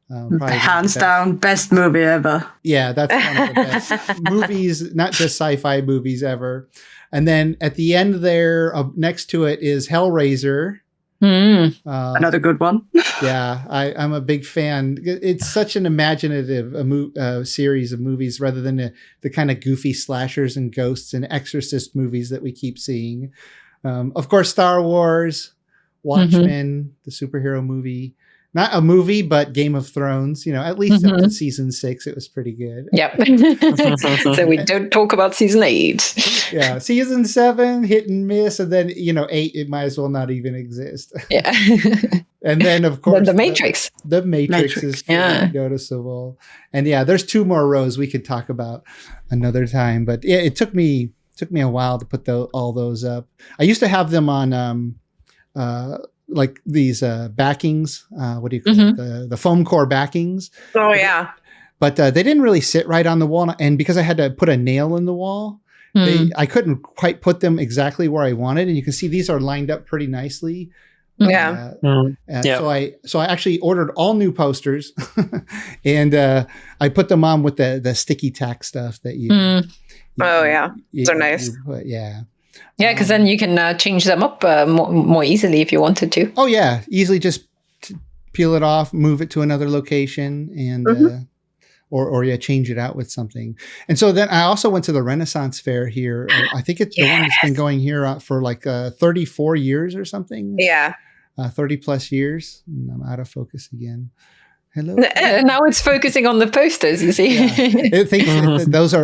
B: Probably
D: Hands down, best movie ever.
B: Yeah, that's one of the best movies, not just sci-fi movies ever. And then at the end there, next to it is Hellraiser.
D: Another good one.
B: Yeah, I'm a big fan. It's such an imaginative series of movies rather than the kind of goofy slashers and ghosts and exorcist movies that we keep seeing. Of course, Star Wars, Watchmen, the superhero movie. Not a movie, but Game of Thrones. At least up to season 6, it was pretty good.
E: Yep. So we don't talk about season 8.
B: Yeah, season 7, hit and miss, and then 8, it might as well not even exist.
E: Yeah.
B: And then of course
E: The Matrix.
B: The Matrix is noticeable. And yeah, there's 2 more rows we could talk about another time. But yeah, it took me a while to put all those up. I used to have them on like these backings. What do you call it? The foam core backings.
C: Oh yeah.
B: But they didn't really sit right on the wall, and because I had to put a nail in the wall, I couldn't quite put them exactly where I wanted. And you can see these are lined up pretty nicely.
C: Yeah.
B: So I actually ordered all new posters, and I put them on with the sticky tack stuff that you.
C: Those are nice.
B: Yeah.
E: Yeah, because then you can change them up more easily if you wanted to.
B: Oh yeah, easily just peel it off, move it to another location, and or change it out with something. And so then I also went to the Renaissance Fair here. I think it's the one that's been going here for like 34 years or something.
C: Yeah,
B: 30 plus years. I'm out of focus again. Hello.
E: Now it's focusing on the posters, you see.
B: Yeah.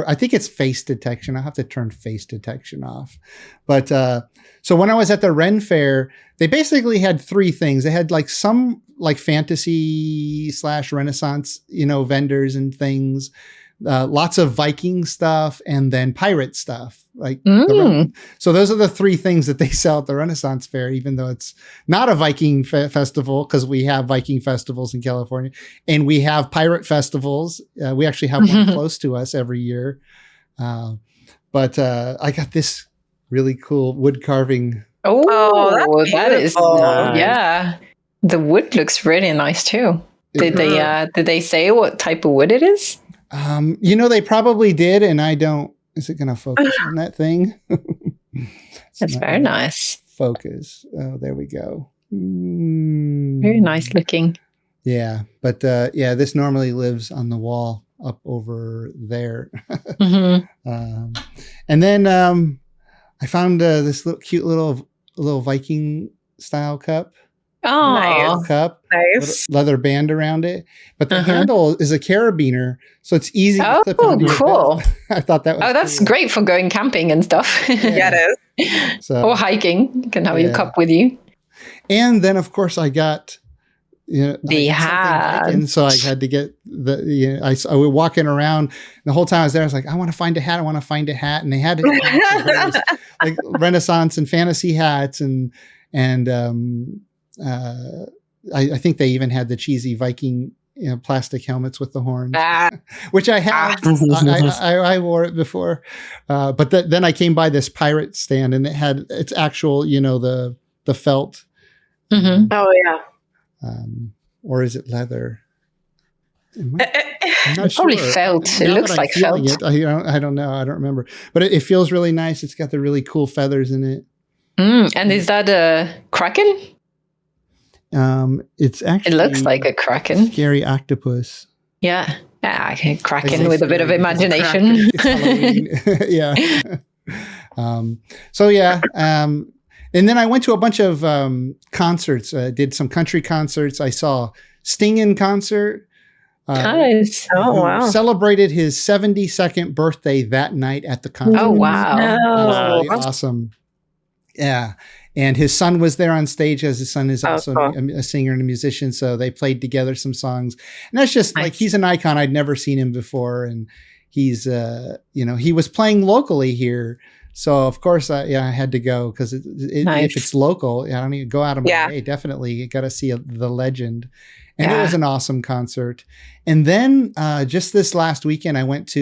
B: I think it's face detection. I'll have to turn face detection off. But so when I was at the Ren Fair, they basically had 3 things. They had like some like fantasy / Renaissance, vendors and things, lots of Viking stuff, and then pirate stuff. So those are the 3 things that they sell at the Renaissance Fair, even though it's not a Viking festival, because we have Viking festivals in California, and we have pirate festivals. We actually have one close to us every year. But I got this really cool wood carving.
E: Oh, that is
F: nice.
E: Yeah. The wood looks really nice too. Did they say what type of wood it is?
B: They probably did, and I don't. Is it going to focus on that thing?
E: That's very nice.
B: Focus. Oh, there we go.
E: Very nice looking.
B: Yeah, but this normally lives on the wall up over there. And then I found this cute little Viking style cup.
E: Oh,
C: nice.
B: Cup,
C: Nice.
B: leather band around it, but the handle is a carabiner, so it's easy to clip onto your
E: cool.
B: belt. I thought that was
E: that's
B: cool.
E: great for going camping and stuff.
C: Yeah, it is.
B: So,
E: or hiking. You can have your cup with you.
B: and then of course I got
E: The hat.
B: and so I had to get I was walking around the whole time I was there. I was like, I want to find a hat. And they had various, like Renaissance and fantasy hats, and I think they even had the cheesy Viking plastic helmets with the horns, which I have. I wore it before, but then I came by this pirate stand, and it had its actual, the felt.
C: Oh yeah.
B: Or is it leather? I'm not
E: Probably
B: sure.
E: felt. It
B: Now
E: looks
B: that I'm
E: like
B: feeling
E: felt.
B: it, I don't know. I don't remember. But it feels really nice. It's got the really cool feathers in it.
E: And is that a kraken?
B: It's actually.
E: It looks like a kraken.
B: Scary octopus.
E: Yeah. Kraken
B: It's
E: with a bit of
B: scary.
E: imagination.
B: It's Halloween. Yeah. So yeah. And then I went to a bunch of concerts. Did some country concerts. I saw Sting in concert.
E: Nice.
C: Oh
B: who
C: wow.
B: celebrated his 72nd birthday that night at the concert.
E: Oh, wow.
B: That was really
F: Nice.
B: awesome. Yeah. And his son was there on stage, as his son is also
C: cool.
B: a singer and a musician. So they played together some songs. And that's just like,
E: Nice.
B: he's an icon. I'd never seen him before. And he's he was playing locally here. So of course I had to go because
E: Nice.
B: if it's local, I don't even go out of my
C: Yeah.
B: way. Definitely, you got to see the legend. And it was an awesome concert. And then just this last weekend, I went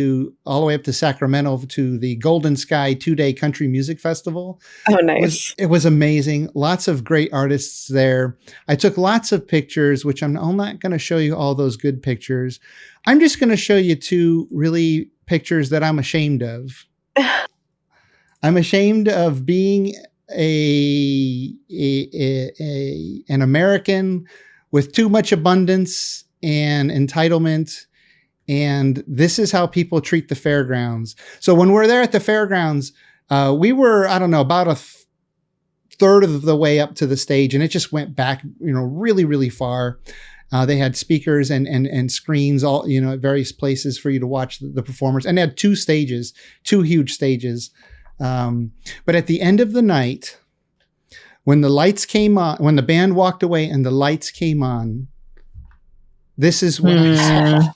B: all the way up to Sacramento to the Golden Sky 2-day country music festival.
C: Oh, nice.
B: It was amazing. Lots of great artists there. I took lots of pictures, which I'm not going to show you all those good pictures. I'm just going to show you 2 really pictures that I'm ashamed of. I'm ashamed of being an American with too much abundance and entitlement. And this is how people treat the fairgrounds. So when we're there at the fairgrounds, we were, I don't know, about a third of the way up to the stage, and it just went back, really, really far. They had speakers and screens all, at various places for you to watch the performers. And they had 2 huge stages. But at the end of the night, when the lights came on, when the band walked away and the lights came on, this is what I saw.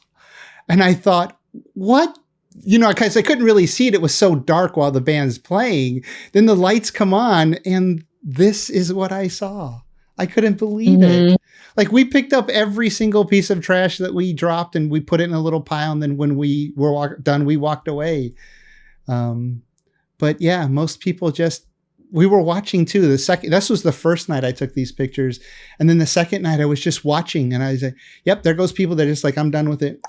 B: And I thought, what? Because I couldn't really see it. It was so dark while the band's playing. Then the lights come on and this is what I saw. I couldn't believe it. Like, we picked up every single piece of trash that we dropped and we put it in a little pile. And then when we were done, we walked away. But yeah, most people we were watching too. This was the first night I took these pictures. And then the second night I was just watching and I was like, yep, there goes people. They're just like, I'm done with it.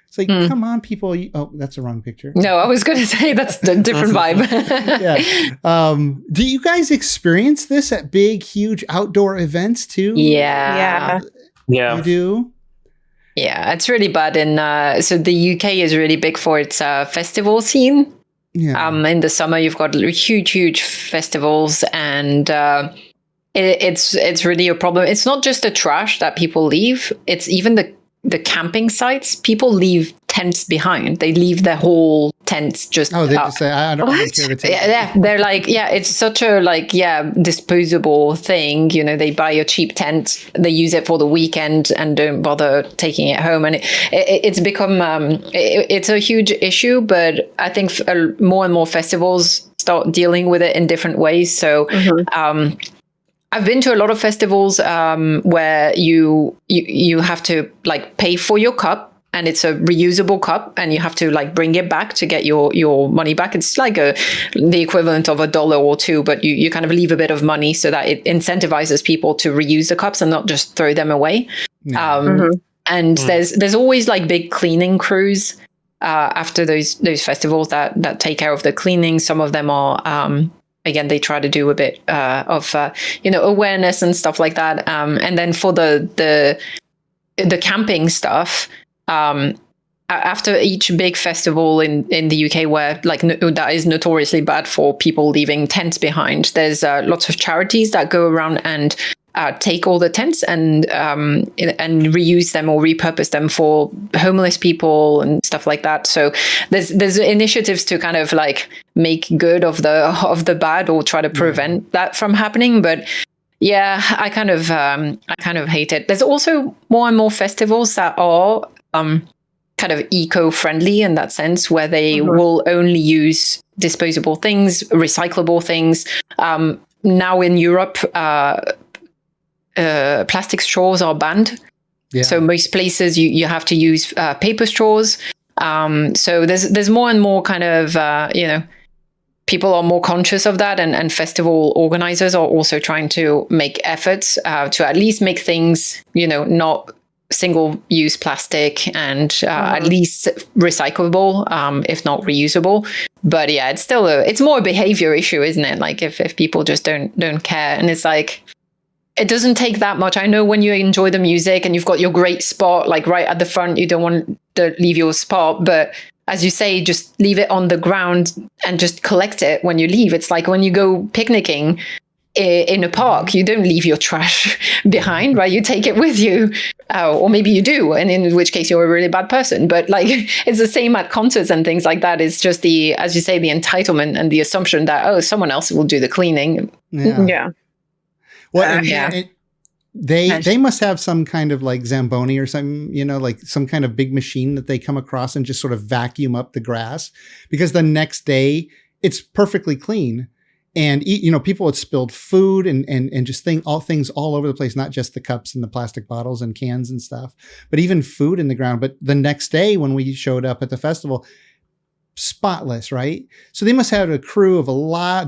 B: It's like, come on, people. Oh, that's the wrong picture.
E: No, I was going to say that's a different vibe.
B: Yeah. Do you guys experience this at big, huge outdoor events too?
E: Yeah.
B: You do?
E: Yeah, it's really bad. So the UK is really big for its festival scene.
B: Yeah.
E: In the summer, you've got huge festivals, and it's really a problem. It's not just the trash that people leave; it's even the camping sites. People leave tents behind. They leave their whole tents just.
B: Oh, they just say, "I don't care to take."
E: Yeah, they're like, it's such a disposable thing. They buy a cheap tent, they use it for the weekend, and don't bother taking it home. And it's become it's a huge issue. But I think more and more festivals start dealing with it in different ways. So. I've been to a lot of festivals where you have to pay for your cup, and it's a reusable cup, and you have to bring it back to get your money back. It's like the equivalent of $1 or $2, but you kind of leave a bit of money so that it incentivizes people to reuse the cups and not just throw them away. And there's always big cleaning crews after those festivals that take care of the cleaning. Some of them are. Again, they try to do a bit of awareness and stuff like that. And then for the camping stuff, after each big festival in the UK, where that is notoriously bad for people leaving tents behind, there's lots of charities that go around and take all the tents and reuse them or repurpose them for homeless people and stuff like that. So there's initiatives to kind of make good of the bad or try to prevent that from happening. But yeah, I kind of hate it. There's also more and more festivals that are kind of eco-friendly in that sense, where they will only use disposable things, recyclable things. Now in Europe, plastic straws are banned. So most places you have to use paper straws. So there's more and more kind of people are more conscious of that, and festival organizers are also trying to make efforts to at least make things not single-use plastic and at least recyclable, if not reusable. But yeah, it's still it's more a behavior issue, isn't it? If people just don't care, and it's it doesn't take that much. I know when you enjoy the music and you've got your great spot, right at the front, you don't want to leave your spot. But as you say, just leave it on the ground and just collect it when you leave. It's like when you go picnicking in a park, you don't leave your trash behind, right? You take it with you. Or maybe you do, and in which case you're a really bad person. But it's the same at concerts and things like that. It's just as you say, the entitlement and the assumption that, someone else will do the cleaning.
B: Yeah. Well, they must have some kind of like Zamboni or something, like some kind of big machine that they come across and just sort of vacuum up the grass, because the next day it's perfectly clean. And people had spilled food and just things all over the place, not just the cups and the plastic bottles and cans and stuff, but even food in the ground. But the next day when we showed up at the festival, spotless, right? So they must have a crew of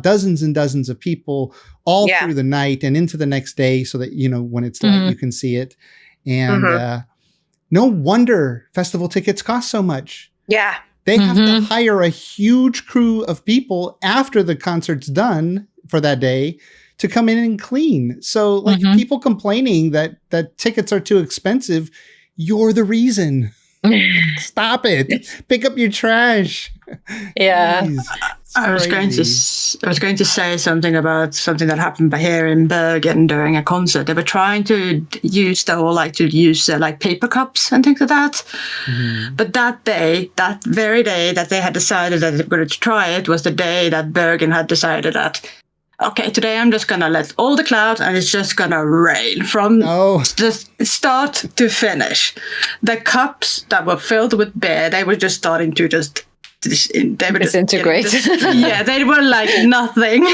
B: dozens and dozens of people all through the night and into the next day, so that, when it's light, you can see it. And no wonder festival tickets cost so much.
C: Yeah.
B: They have to hire a huge crew of people after the concert's done for that day to come in and clean. So like people complaining that tickets are too expensive, you're the reason. Stop it. Pick up your trash.
E: Yeah.
B: Jeez,
D: I was going to say something about something that happened by here in Bergen during a concert. They were trying to use paper cups and things like that. But that very day that they had decided that they were going to try it was the day that Bergen had decided that, okay, today I'm just going to let all the clouds and it's just going to rain from just start to finish. The cups that were filled with beer, they were just starting to
E: disintegrate.
D: They were like nothing.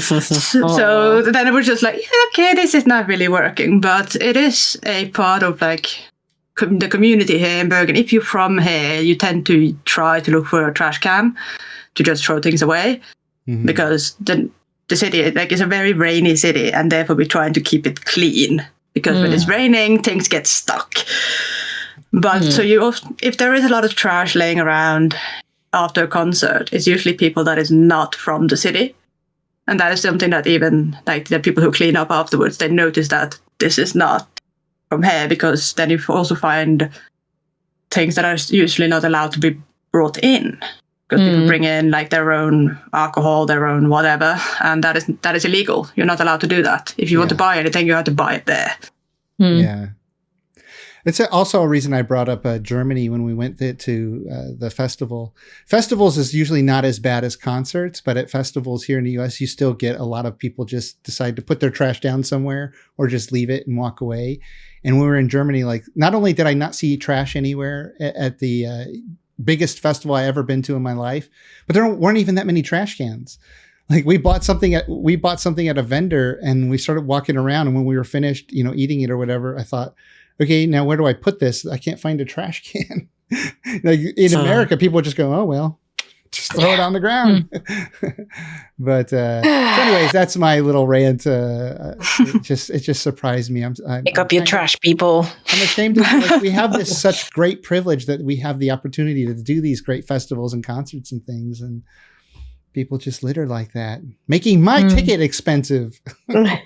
D: So then it was just like, okay, this is not really working. But it is a part of like the community here in Bergen. If you're from here, you tend to try to look for a trash can to just throw things away, because the city is a very rainy city, and therefore we're trying to keep it clean, because when it's raining, things get stuck. But so if there is a lot of trash laying around after a concert, it's usually people that is not from the city. And that is something that even like the people who clean up afterwards, they notice that this is not from here, because then you also find things that are usually not allowed to be brought in, because people bring in like their own alcohol, their own whatever, and that is illegal. You're not allowed to do that. If you want to buy anything, you have to buy it there.
B: Yeah. It's also a reason I brought up Germany when we went to the festival. Festivals is usually not as bad as concerts, but at festivals here in the US, you still get a lot of people just decide to put their trash down somewhere or just leave it and walk away. And when we were in Germany, like, not only did I not see trash anywhere at the biggest festival I ever been to in my life, but there weren't even that many trash cans. Like we bought something at a vendor and we started walking around, and when we were finished, eating it or whatever, I thought, okay, now where do I put this? I can't find a trash can. Like in America, people just go, oh, well, just throw it on the ground. But so anyways, that's my little rant. It just surprised me.
E: Pick up your trash, people.
B: I'm ashamed of we have this such great privilege that we have the opportunity to do these great festivals and concerts and things, and people just litter like that, making my ticket expensive.
E: Yeah.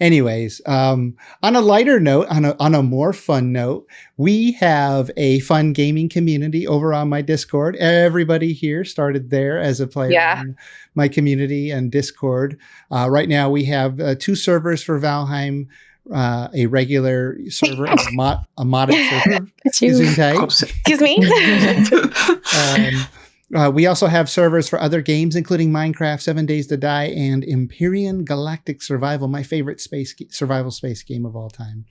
B: Anyways, on a lighter note, on a more fun note, we have a fun gaming community over on my Discord. Everybody here started there as a player in my community and Discord. Right now we have 2 servers for Valheim, a regular server, a modded server.
C: Excuse me.
B: We also have servers for other games, including Minecraft, 7 Days to Die, and Empyrean Galactic Survival, my favorite survival space game of all time.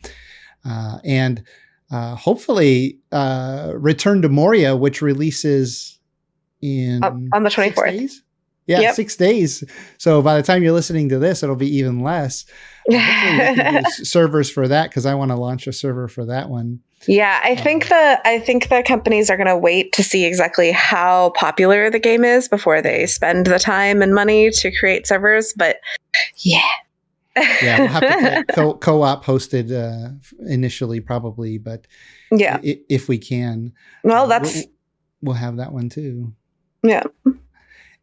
B: And hopefully Return to Moria, which releases in
C: on the 24th.
B: 6 days? Yeah, 6 days. So by the time you're listening to this, it'll be even less. Hopefully we can use servers for that, because I want to launch a server for that one.
C: Yeah, I think the companies are going to wait to see exactly how popular the game is before they spend the time and money to create servers. But yeah,
B: we'll have to co-op hosted initially, probably, but if we can,
C: well,
B: we'll have that one too.
C: Yeah.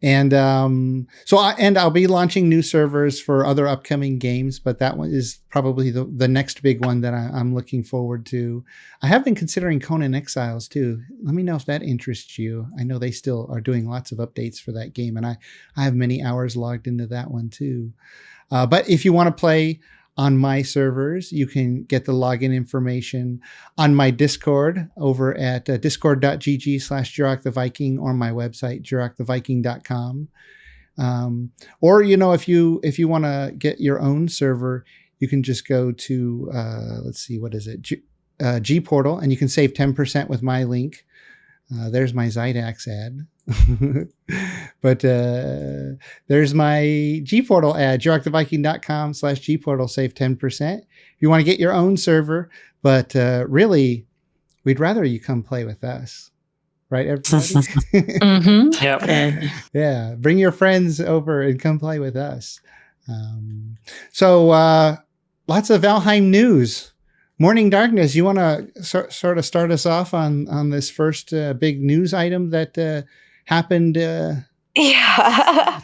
B: And I'll be launching new servers for other upcoming games, but that one is probably the next big one that I'm looking forward to. I have been considering Conan Exiles too. Let me know if that interests you. I know they still are doing lots of updates for that game, and I have many hours logged into that one too. But if you want to play on my servers, you can get the login information on my Discord over at discord.gg/JurokTheViking or my website, JurokTheViking.com. Or, if you want to get your own server, you can just go to, let's see, what is it? G Portal, and you can save 10% with my link. There's my Zydax ad. But there's my G Portal ad, JirokTheViking.com/G Portal, save 10%. If you want to get your own server, but really, we'd rather you come play with us. Right, everybody?
E: Mm-hmm.
F: Yeah.
B: Yeah, bring your friends over and come play with us. So lots of Valheim news. Morning Darkness, you want to sort of start us off on this first big news item that happened a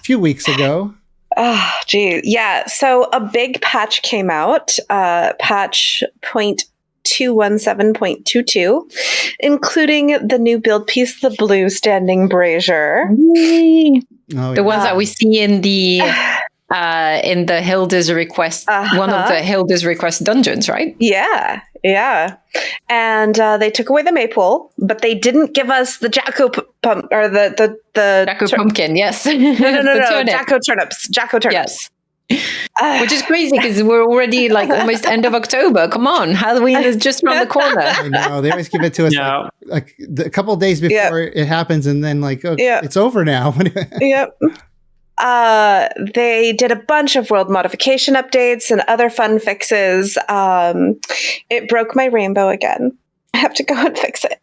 B: few weeks ago?
C: Oh, gee. Yeah. So a big patch came out, patch 217.22, including the new build piece, the blue standing brazier.
E: The ones that we see in the Hilda's request, one of the Hilda's request dungeons, right?
C: Yeah. And they took away the maypole, but they didn't give us the Jacko or the
E: Jacko pumpkin. Yes.
C: No. Jacko turnips.
E: Yes. Which is crazy because we're already like almost end of October. Come on, Halloween is just around the corner.
B: I know, they always give it to us like a couple of days before it happens, and then it's over now.
C: Yep. They did a bunch of world modification updates and other fun fixes. It broke my rainbow again. I have to go and fix it.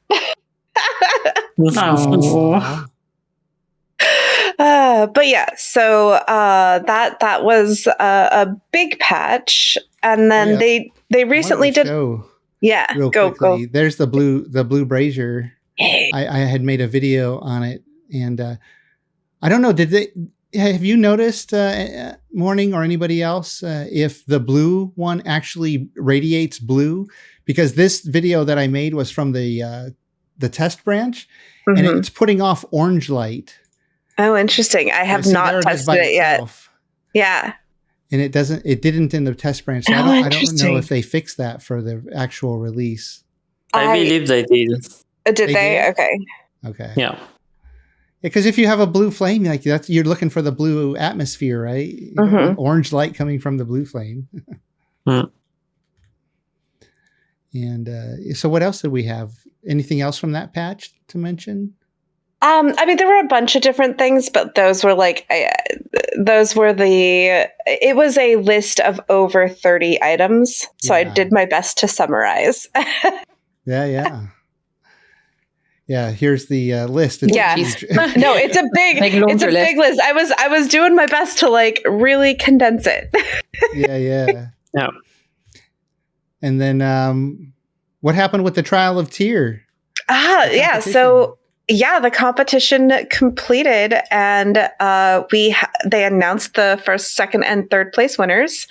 D: Oh.
C: But yeah, so that was a big patch, and then they recently did. Go.
B: There's the blue brazier. I had made a video on it, and I don't know. Have you noticed, Morning or anybody else, if the blue one actually radiates blue? Because this video that I made was from the test branch, and it's putting off orange light.
C: Oh, interesting. I have not tested it yet. Yeah.
B: And it didn't in the test branch. So I don't know if they fixed that for the actual release.
F: I believe they did.
C: Did they?
B: Okay.
F: Yeah.
B: Because if you have a blue flame, like you're looking for the blue atmosphere, right? You want orange light coming from the blue flame. And so what else did we have? Anything else from that patch to mention?
C: I mean, there were a bunch of different things, but those were it was a list of over 30 items. So I did my best to summarize.
B: Yeah. Here's the list.
C: No, it's a big list. I was doing my best to really condense it.
B: Yeah. And then what happened with the Trial of Tyr?
C: So the competition completed, and they announced the first, second, and third place winners.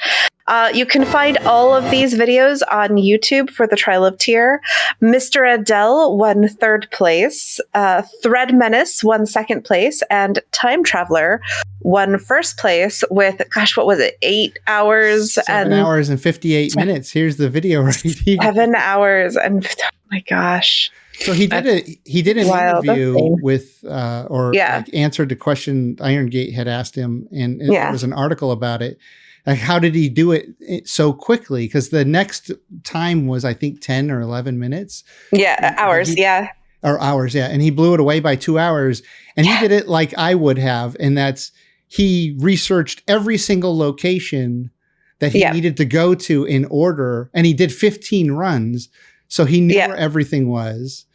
C: You can find all of these videos on YouTube for the Trial of Tyr. Mr. Adele won third place. Thread Menace won second place, and Time Traveler won first place with, what was it? 8 hours
B: 7 hours and 58 minutes. Here's the video right here.
C: 7 hours and oh my gosh.
B: So he did an interview with answered the question Iron Gate had asked him, and there was an article about it. Like, how did he do it so quickly? Because the next time was, I think, 10 or 11 minutes.
C: Yeah, hours.
B: Or hours, yeah. And he blew it away by 2 hours. And he did it like I would have, and that's he researched every single location that he needed to go to in order, and he did 15 runs, so he knew where everything was.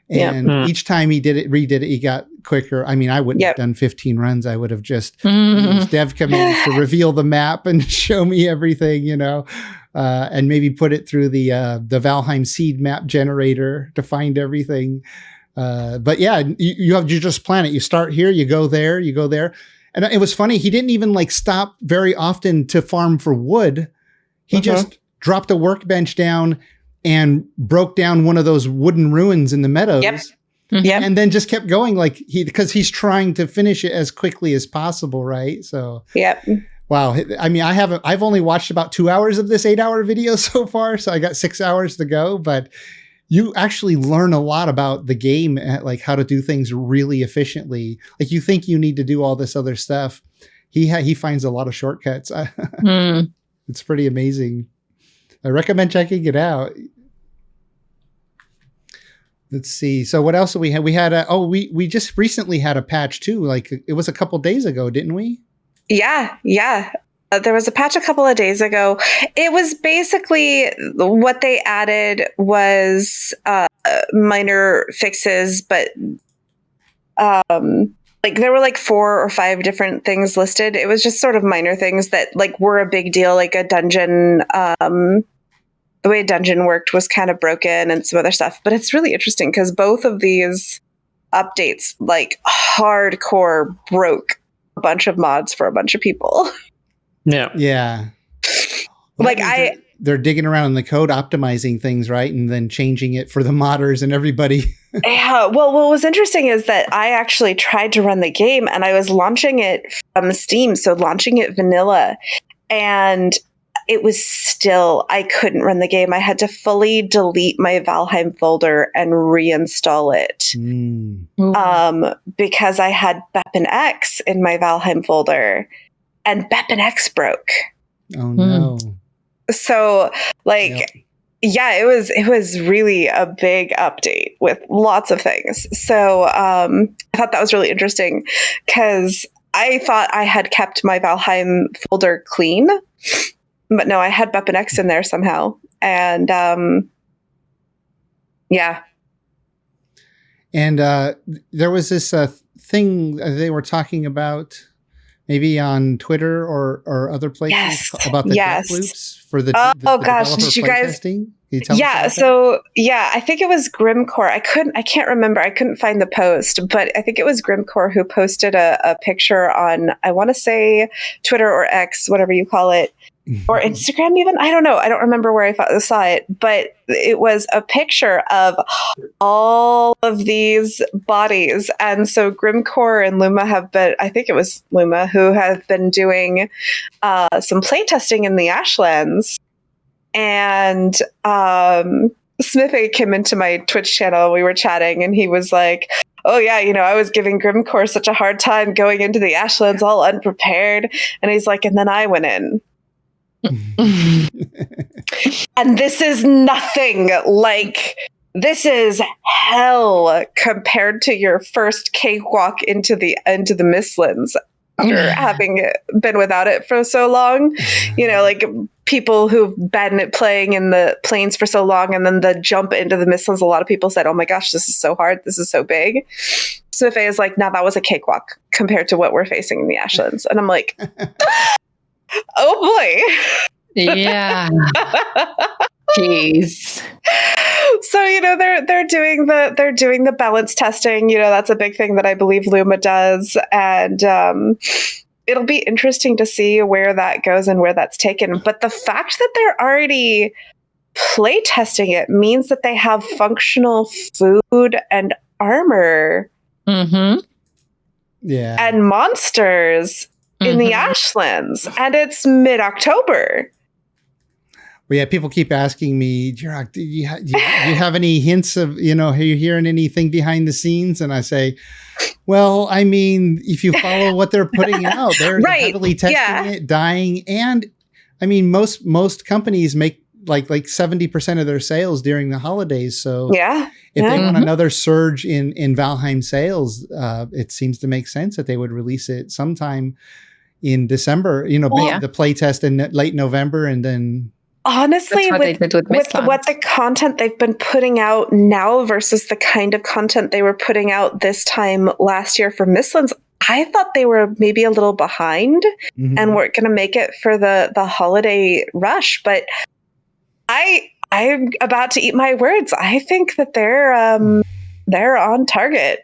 B: And each time he redid it, he got quicker. I mean, I wouldn't have done 15 runs. I would have just used dev commands to reveal the map and show me everything, and maybe put it through the Valheim seed map generator to find everything. But yeah, you just plan it. You start here, you go there. And it was funny. He didn't even stop very often to farm for wood. He just dropped a workbench down and broke down one of those wooden ruins in the meadows. And then just kept going because he's trying to finish it as quickly as possible. Right. So, wow. I mean, I've only watched about 2 hours of this 8-hour video so far. So I got 6 hours to go, but you actually learn a lot about the game, how to do things really efficiently. You think you need to do all this other stuff, he finds a lot of shortcuts.
E: Mm.
B: It's pretty amazing. I recommend checking it out. Let's see. So what else do we have? We had we just recently had a patch too. Like it was a couple days ago, didn't we?
C: Yeah. There was a patch a couple of days ago. It was basically what they added was minor fixes, but like there were like 4 or 5 different things listed. It was just sort of minor things that like were a big deal, like a dungeon. The way a dungeon worked was kind of broken and some other stuff. But it's really interesting because both of these updates like hardcore broke a bunch of mods for a bunch of people.
B: Yeah. Well,
C: Like
B: they're digging around in the code, optimizing things, right? And then changing it for the modders and everybody.
C: Yeah. Well, what was interesting is that I actually tried to run the game and I was launching it from Steam. So launching it vanilla, and it was still, I couldn't run the game. I had to fully delete my Valheim folder and reinstall it. Because I had Beppen X in my Valheim folder and Beppen X broke.
B: Oh no.
C: So like,
B: Yep.
C: yeah, it was really a big update with lots of things. So I thought that was really interesting because I thought I had kept my Valheim folder clean, but no, I had Beppen X in there somehow. And yeah.
B: And there was this thing they were talking about maybe on Twitter or other places about the death loops for the
C: gosh, did you guys?
B: Can you tell us about
C: so yeah, I think it was Grimcore. I can't remember. I couldn't find the post, but I think it was Grimcore who posted a picture on, I want to say Twitter or X, whatever you call it, or Instagram even. I don't know. I don't remember where I saw it, but it was a picture of all of these bodies. And so Grimcore and Luma have been, I think it was Luma, who have been doing some playtesting in the Ashlands. And Smithy came into my Twitch channel. We were chatting and he was like, oh yeah, I was giving Grimcore such a hard time going into the Ashlands all unprepared. And he's like, and then I went in. And this is nothing like, this is hell compared to your first cakewalk into the Mistlands after having been without it for so long. Like people who've been playing in the plains for so long and then the jump into the Mistlands, a lot of people said, oh my gosh, this is so hard, this is so big. Smithy is like, now that was a cakewalk compared to what we're facing in the Ashlands. And I'm like, oh boy.
E: Yeah. Jeez.
C: So they're doing the balance testing. That's a big thing that I believe Luma does, and it'll be interesting to see where that goes and where that's taken. But the fact that they're already play testing it means that they have functional food and armor,
E: Mm-hmm.
B: Yeah,
C: and monsters in the Ashlands, and it's mid-October.
B: Well, yeah, people keep asking me, Jirok, do you have any hints of, are you hearing anything behind the scenes? And I say, well, I mean, if you follow what they're putting out, they're heavily testing it, dying. And I mean, most companies make like 70% of their sales during the holidays. So if they want another surge in Valheim sales, it seems to make sense that they would release it sometime in December, the play test in late November, and then
C: honestly, with what the content they've been putting out now versus the kind of content they were putting out this time last year for Mistlands, I thought they were maybe a little behind and weren't going to make it for the holiday rush. But I'm about to eat my words. I think that they're on target.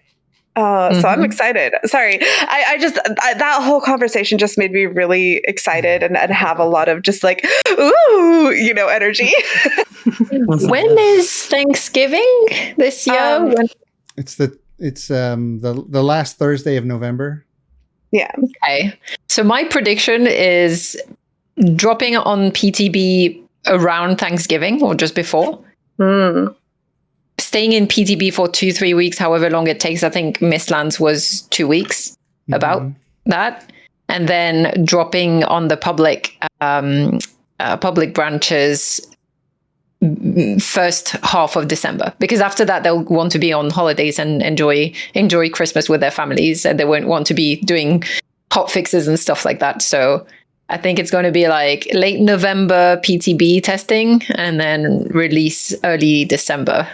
C: So I'm excited. Sorry. I just, that whole conversation just made me really excited and have a lot of just like, ooh, energy.
E: When is Thanksgiving this year?
B: It's the last Thursday of November.
C: Yeah.
E: Okay. So my prediction is dropping on PTB around Thanksgiving or just before. Staying in PTB for 2-3 weeks, however long it takes. I think Mistlands was 2 weeks, about that. and then dropping on the public branches first half of December, because after that they'll want to be on holidays and enjoy Christmas with their families, and they won't want to be doing hot fixes and stuff like that. So I think it's going to be like late November PTB testing and then release early December.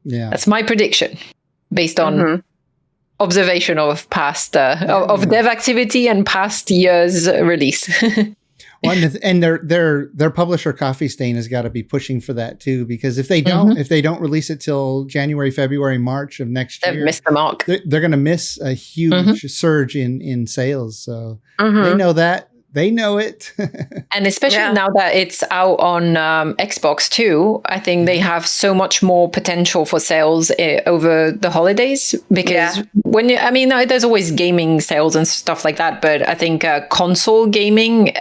B: Yeah,
E: that's my prediction based on observation of past of dev activity and past years release.
B: Well, and their publisher Coffee Stain has got to be pushing for that too, because if they don't release it till January, February, March of next year,
E: they've missed the mark.
B: They're going to miss a huge surge in sales. So they know that. They know it.
E: And especially now that it's out on Xbox too, I think they have so much more potential for sales over the holidays, because there's always gaming sales and stuff like that, but I think console gaming,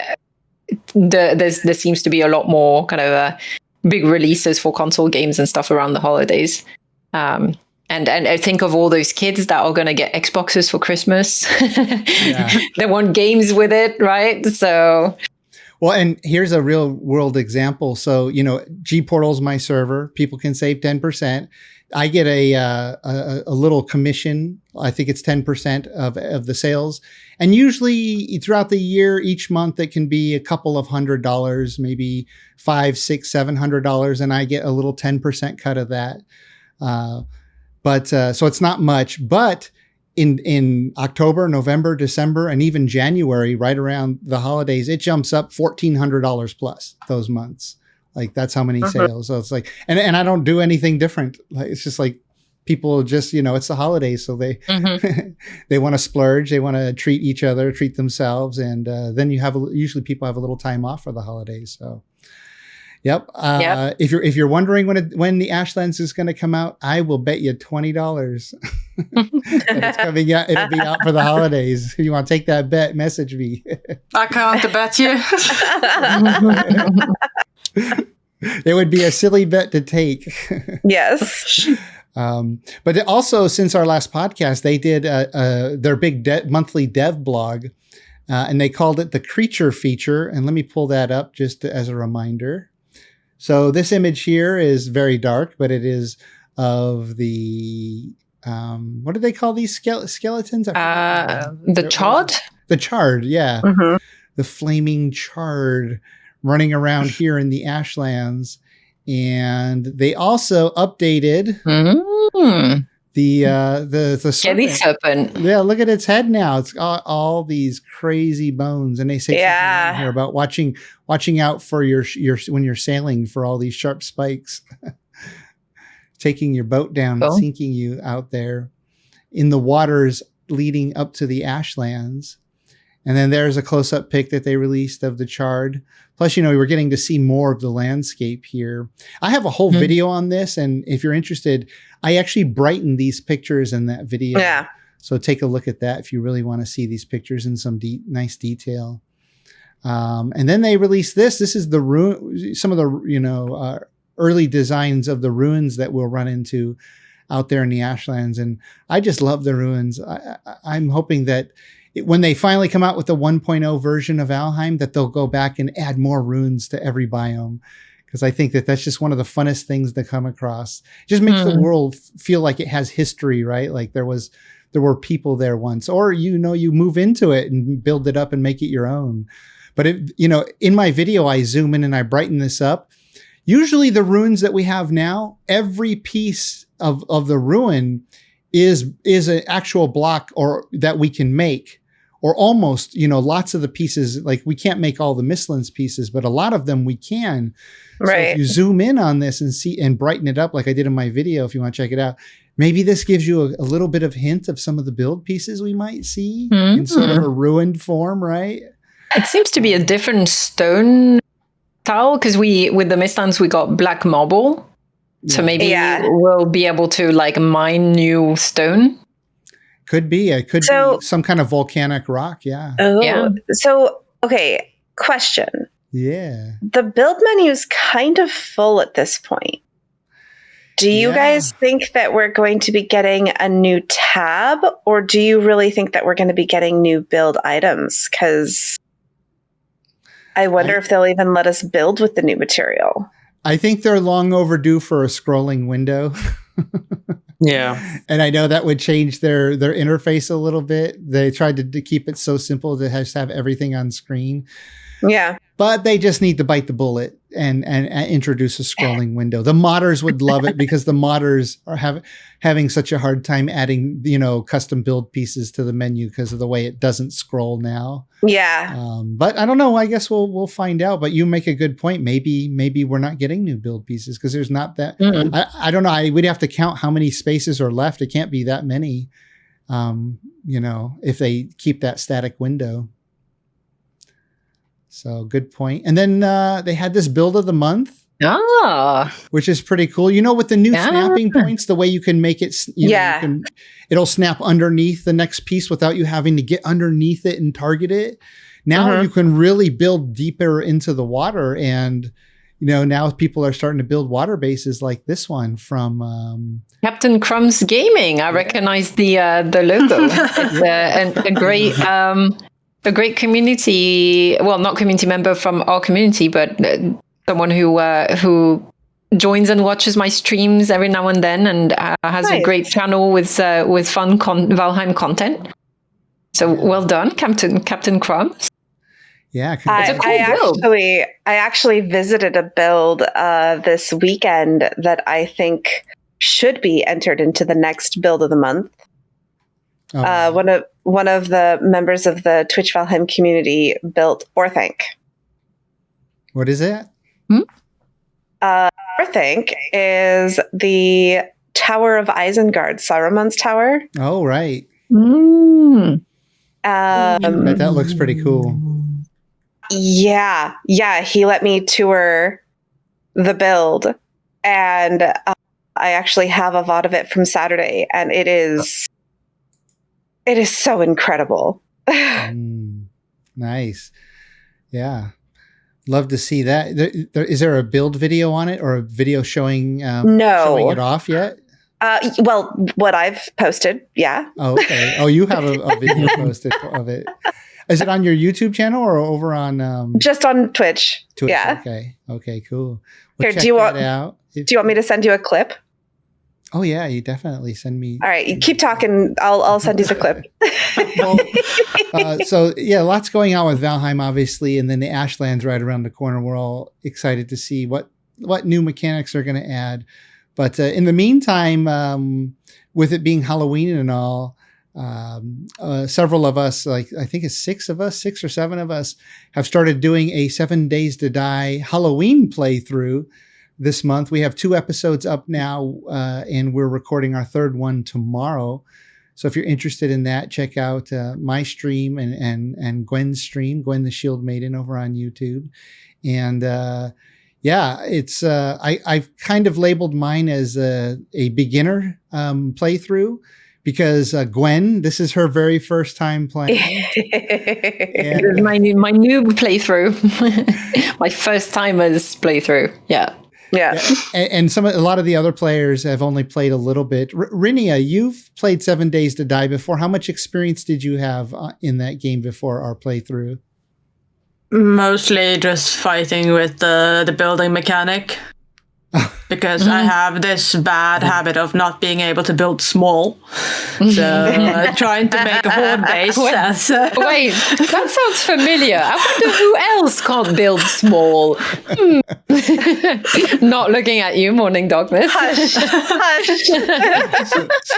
E: there seems to be a lot more kind of big releases for console games and stuff around the holidays. And I think of all those kids that are going to get Xboxes for Christmas. They want games with it, right? So,
B: well, and here's a real world example. So, G-Portal's my server. People can save 10%. I get a little commission. I think it's 10% of the sales. And usually throughout the year, each month, it can be a couple of $100, maybe $500, $600, $700. And I get a little 10% cut of that. But so it's not much, but in October, November, December, and even January, right around the holidays, it jumps up $1,400 plus those months. Like that's how many sales. So it's like, and I don't do anything different. Like it's just like people just, it's the holidays. So they, they want to splurge. They want to treat each other, treat themselves. And then usually people have a little time off for the holidays. So. Yep. If you're wondering when the Ashlands is going to come out, I will bet you $20 that it's coming out. It'll be out for the holidays. If you want to take that bet, message me.
D: I can't bet you.
B: It would be a silly bet to take.
C: Yes.
B: But also, since our last podcast, they did their big monthly dev blog, and they called it the Creature Feature. And let me pull that up just as a reminder. So this image here is very dark, but it is of the, what do they call these skeletons?
E: The Chard?
B: The Chard, yeah. The flaming Chard running around here in the Ashlands. And they also updated the serpent.
E: Yeah, the serpent.
B: Yeah, look at its head now. It's got all these crazy bones, and they say something here about watching out for your when you're sailing for all these sharp spikes, taking your boat down, and sinking you out there in the waters leading up to the Ashlands. And then there's a close-up pic that they released of the Chard. Plus, we're getting to see more of the landscape here. I have a whole video on this, and if you're interested, I actually brightened these pictures in that video.
C: Yeah.
B: So take a look at that if you really want to see these pictures in some nice detail. And then they released this. This is some of the early designs of the ruins that we'll run into out there in the Ashlands, and I just love the ruins. I'm hoping that when they finally come out with the 1.0 version of Valheim, that they'll go back and add more runes to every biome. Because I think that's just one of the funnest things to come across. It just makes the world feel like it has history, right? Like there were people there once, or, you move into it and build it up and make it your own. But in my video, I zoom in and I brighten this up. Usually the runes that we have now, every piece of the ruin is an actual block or that we can make. Or almost, lots of the pieces, like we can't make all the Mistlands pieces, but a lot of them we can.
C: Right.
B: So if you zoom in on this and see and brighten it up like I did in my video, if you want to check it out, maybe this gives you a little bit of hint of some of the build pieces we might see in sort of a ruined form, right?
E: It seems to be a different stone style, because with the Mistlands, we got black marble. So maybe we'll be able to mine new stone.
B: Could be. It could be some kind of volcanic rock. Yeah.
C: Oh,
E: yeah.
C: So, okay. Question.
B: Yeah.
C: The build menu is kind of full at this point. Do you guys think that we're going to be getting a new tab, or do you really think that we're going to be getting new build items? Because I wonder if they'll even let us build with the new material.
B: I think they're long overdue for a scrolling window.
F: Yeah.
B: And I know that would change their interface a little bit. They tried to keep it so simple to just have everything on screen.
C: Yeah.
B: But they just need to bite the bullet and introduce a scrolling window. The modders would love it because the modders are having such a hard time adding, custom build pieces to the menu because of the way it doesn't scroll now.
C: Yeah.
B: But I don't know. I guess we'll find out. But you make a good point. Maybe we're not getting new build pieces because there's not that.
E: Mm.
B: I don't know. We'd have to count how many spaces are left. It can't be that many. If they keep that static window. So good point. And then they had this build of the month, which is pretty cool. With the new snapping points, the way you can make it, it'll snap underneath the next piece without you having to get underneath it and target it. Now you can really build deeper into the water. And, now people are starting to build water bases like this one from
E: Captain Crumb's Gaming. I recognize the logo. It's a great community, well, not community member from our community, but someone who joins and watches my streams every now and then, and has a great channel with fun Valheim content. So well done, Captain Crumbs.
B: Yeah,
E: it's a cool build.
C: I actually visited a build this weekend that I think should be entered into the next build of the month. One of the members of the Twitch Valheim community built Orthanc.
B: What is it?
C: Orthanc is the Tower of Isengard, Saruman's tower.
B: Oh, right.
C: That
B: looks pretty cool.
C: Yeah. He let me tour the build, and I actually have a VOD of it from Saturday, and it is so incredible.
B: Nice. Yeah. Love to see that. Is there a build video on it or a video showing it off yet?
C: Well, what I've posted, yeah.
B: Oh, okay. Oh, you have a video posted of it. Is it on your YouTube channel or over on?
C: Just on Twitch. Yeah.
B: Okay. Cool.
C: Here, do you want me to send you a clip?
B: Oh yeah, you definitely send me.
C: All right, you keep talking. I'll send you the clip.
B: So yeah, lots going on with Valheim, obviously, and then the Ashlands right around the corner. We're all excited to see what new mechanics are going to add. But in the meantime, with it being Halloween and all, several of us, I think it's 6 or 7 of us, have started doing a 7 Days to Die Halloween playthrough. This month. We have 2 episodes up now, and we're recording our 3rd one tomorrow. So if you're interested in that, check out my stream and Gwen's stream, Gwen the Shield Maiden, over on YouTube. And it's I've kind of labeled mine as a beginner playthrough because Gwen, this is her very first time playing.
E: It is my new playthrough, my first timer's playthrough. Yeah.
B: And a lot of the other players have only played a little bit. Rinia, you've played 7 Days to Die before. How much experience did you have in that game before our playthrough?
D: Mostly just fighting with the building mechanic. Because I have this bad habit of not being able to build small. So trying to make a horde base.
E: Wait, that sounds familiar. I wonder who else can't build small. Not looking at you, Morning Darkness.
C: Hush.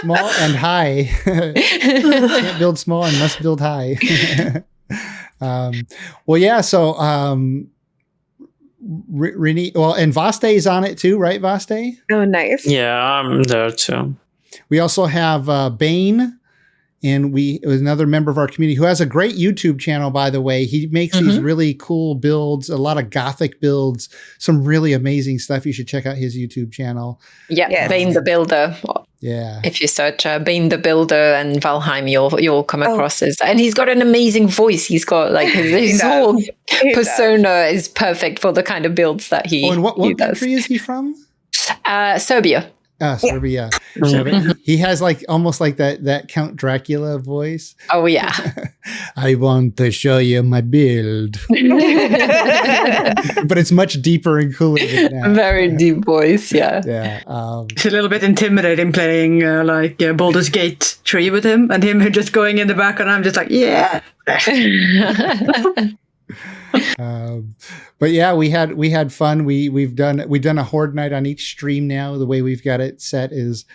B: Small and high. Can't build small and must build high. And Vaste is on it too, right, Vaste?
C: Oh, nice.
F: Yeah, I'm there too.
B: We also have Bane, and it was another member of our community who has a great YouTube channel, by the way. He makes these really cool builds, a lot of gothic builds, some really amazing stuff. You should check out his YouTube channel.
E: Yeah, yes. Bane the Builder.
B: Yeah.
E: If you search Bane the Builder and Valheim, you'll come across his. And he's got an amazing voice. He's got his whole persona is perfect for the kind of builds that he.
B: And what
E: does.
B: country is he from?
E: Serbia.
B: Serbia. Yeah, but he has like almost like that Count Dracula voice.
E: Oh yeah.
B: I want to show you my build. But it's much deeper and cooler than that.
E: Very deep voice, yeah.
B: Yeah.
D: It's a little bit intimidating playing Baldur's Gate 3 with him, and him just going in the back, and I'm just like, yeah.
B: But yeah, we had fun. We've done a horde night on each stream now. The way we've got it set is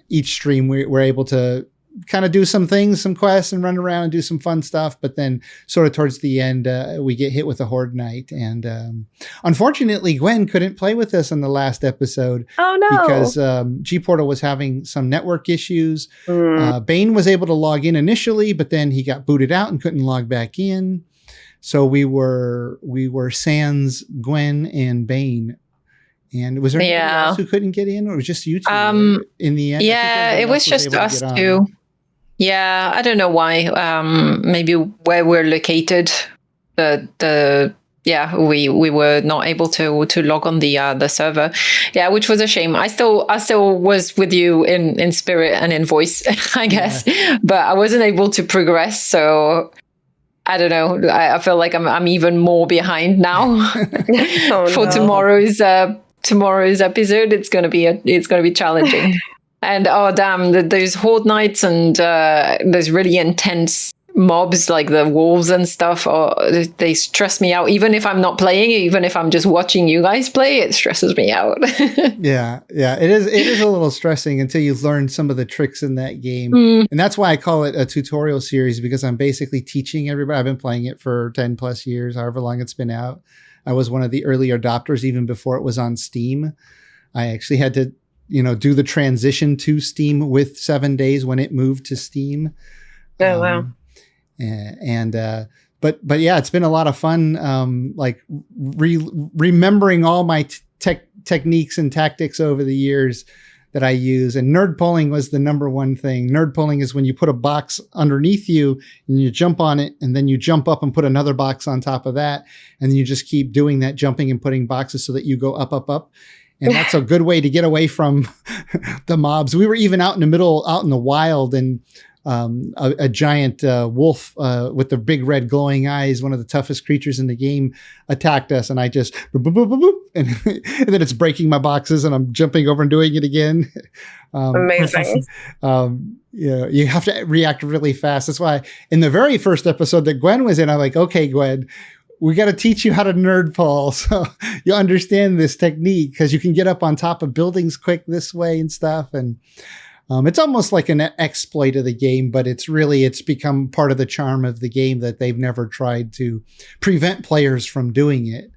B: each stream we're able to kind of do some things, some quests, and run around and do some fun stuff. But then sort of towards the end, we get hit with a horde night. And unfortunately, Gwen couldn't play with us on the last episode.
C: Oh, no.
B: Because G-Portal was having some network issues. Bane was able to log in initially, but then he got booted out and couldn't log back in. So we were sans Gwen and Bane. And was there anybody else who couldn't get in, or was it just you two in the end?
E: Yeah, it was just us two. Yeah, I don't know why. Maybe where we're located, we were not able to log on the server. Yeah, which was a shame. I still was with you in spirit and in voice, I guess, but I wasn't able to progress. So I don't know. I feel like I'm even more behind now for tomorrow's episode. It's gonna be challenging. And oh damn, those horde nights and those really intense mobs like the wolves and stuff, they stress me out. Even if I'm not playing, even if I'm just watching you guys play, it stresses me out.
B: Yeah, it is a little stressing until you learn some of the tricks in that game. And that's why I call it a tutorial series, because I'm basically teaching everybody. I've been playing it for 10 plus years, however long it's been out. I was one of the early adopters even before it was on Steam. I actually had to do the transition to Steam with 7 days when it moved to Steam.
C: Oh, wow.
B: But yeah, it's been a lot of fun. Like remembering all my techniques and tactics over the years that I use. And nerd pulling was the number one thing. Nerd pulling is when you put a box underneath you and you jump on it, and then you jump up and put another box on top of that. And then you just keep doing that, jumping and putting boxes so that you go up, up, up. And that's a good way to get away from the mobs. We were even out in the wild, and a giant wolf with the big red glowing eyes, one of the toughest creatures in the game, attacked us. And I just, boop, boop, boop, boop, boop, and then it's breaking my boxes, and I'm jumping over and doing it again.
C: Amazing.
B: You have to react really fast. That's why in the very first episode that Gwen was in, I'm like, okay, Gwen, we got to teach you how to nerd pull, so you understand this technique, because you can get up on top of buildings quick this way and stuff. And it's almost like an exploit of the game, but it's become part of the charm of the game that they've never tried to prevent players from doing it,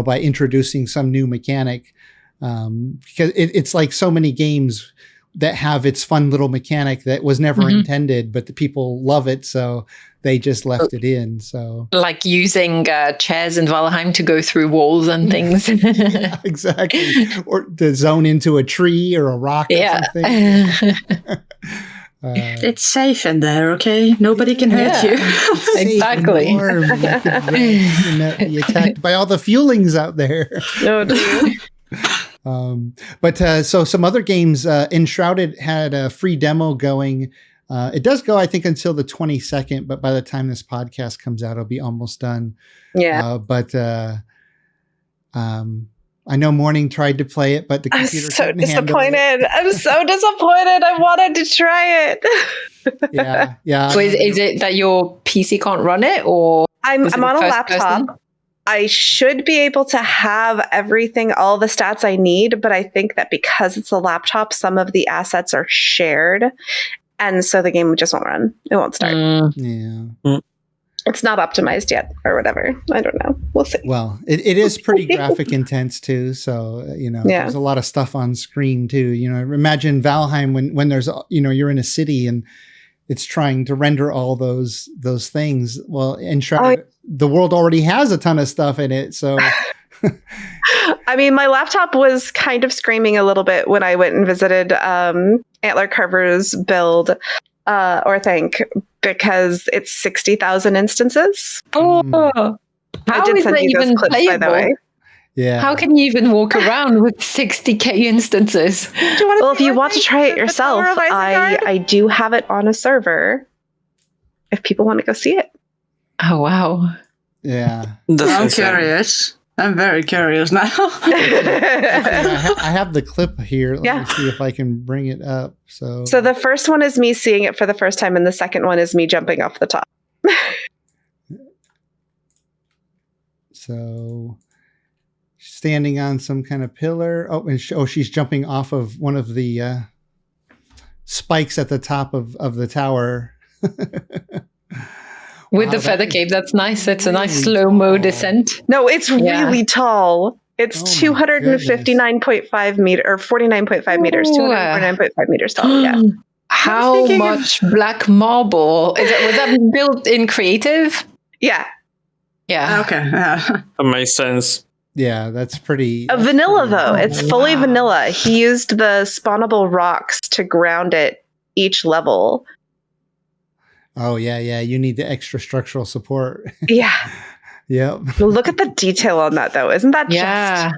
B: by introducing some new mechanic. Because it's like so many games that have its fun little mechanic that was never intended, but the people love it, so they just left it in. So, like
E: using chairs in Valheim to go through walls and things.
B: Yeah, exactly, or to zone into a tree or a rock or something.
D: It's safe in there, okay? Nobody can hurt you.
E: Exactly.
B: You be attacked by all the fuelings out there.
C: No, dude.
B: But so some other games, Enshrouded had a free demo going. It does go, I think, until the 22nd, but by the time this podcast comes out, it'll be almost done.
C: Yeah.
B: But I know Morning tried to play it, but the computer couldn't handle it.
C: I'm so disappointed. I wanted to try it.
B: Yeah.
E: So is it that your PC can't run it, or
C: I'm on a laptop.
E: Person?
C: I should be able to have everything, all the stats I need, but I think that because it's a laptop, some of the assets are shared, and so the game just won't run. It won't start.
B: Yeah.
C: It's not optimized yet, or whatever. I don't know. We'll see.
B: Well, it is pretty graphic intense too. So, there's a lot of stuff on screen too. Imagine Valheim when there's, you're in a city and it's trying to render all those things. Well, Enshrouded, the world already has a ton of stuff in it. So,
C: I mean, my laptop was kind of screaming a little bit when I went and visited Antler Carver's build, because it's 60,000 instances.
E: Oh,
C: I did send you those clips, by the way.
B: Yeah.
E: How can you even walk around with 60k instances?
C: Well, if you want to try it yourself, I do have it on a server. If people want to go see it.
E: Oh wow.
B: Yeah.
D: I'm curious. I'm very curious now.
B: I have the clip here. Let
C: Yeah.
B: me see if I can bring it up. So
C: the first one is me seeing it for the first time, and the second one is me jumping off the top.
B: So standing on some kind of pillar. Oh, and she's jumping off of one of the spikes at the top of the tower.
E: With
B: Wow,
E: the feather cape, that's nice. It's a nice
B: really
E: slow-mo
B: tall.
E: descent.
C: No, it's
E: Yeah.
C: really tall. It's
B: Oh my
C: 259.5 meter or 49.5 meters,
E: Ooh.
C: 249.5 meters tall. Yeah.
E: How
D: thinking
E: much black marble? Was that built in creative?
C: Yeah.
E: Yeah.
D: Okay. Yeah.
F: That makes sense.
B: Yeah, that's pretty.
C: Vanilla, though.
E: Oh,
C: It's fully
E: wow.
C: vanilla. He used the spawnable rocks to ground it each level.
B: Oh yeah. You need the extra structural support.
C: Yeah.
B: Yep.
C: Look at the detail on that, though. Isn't that
E: Yeah.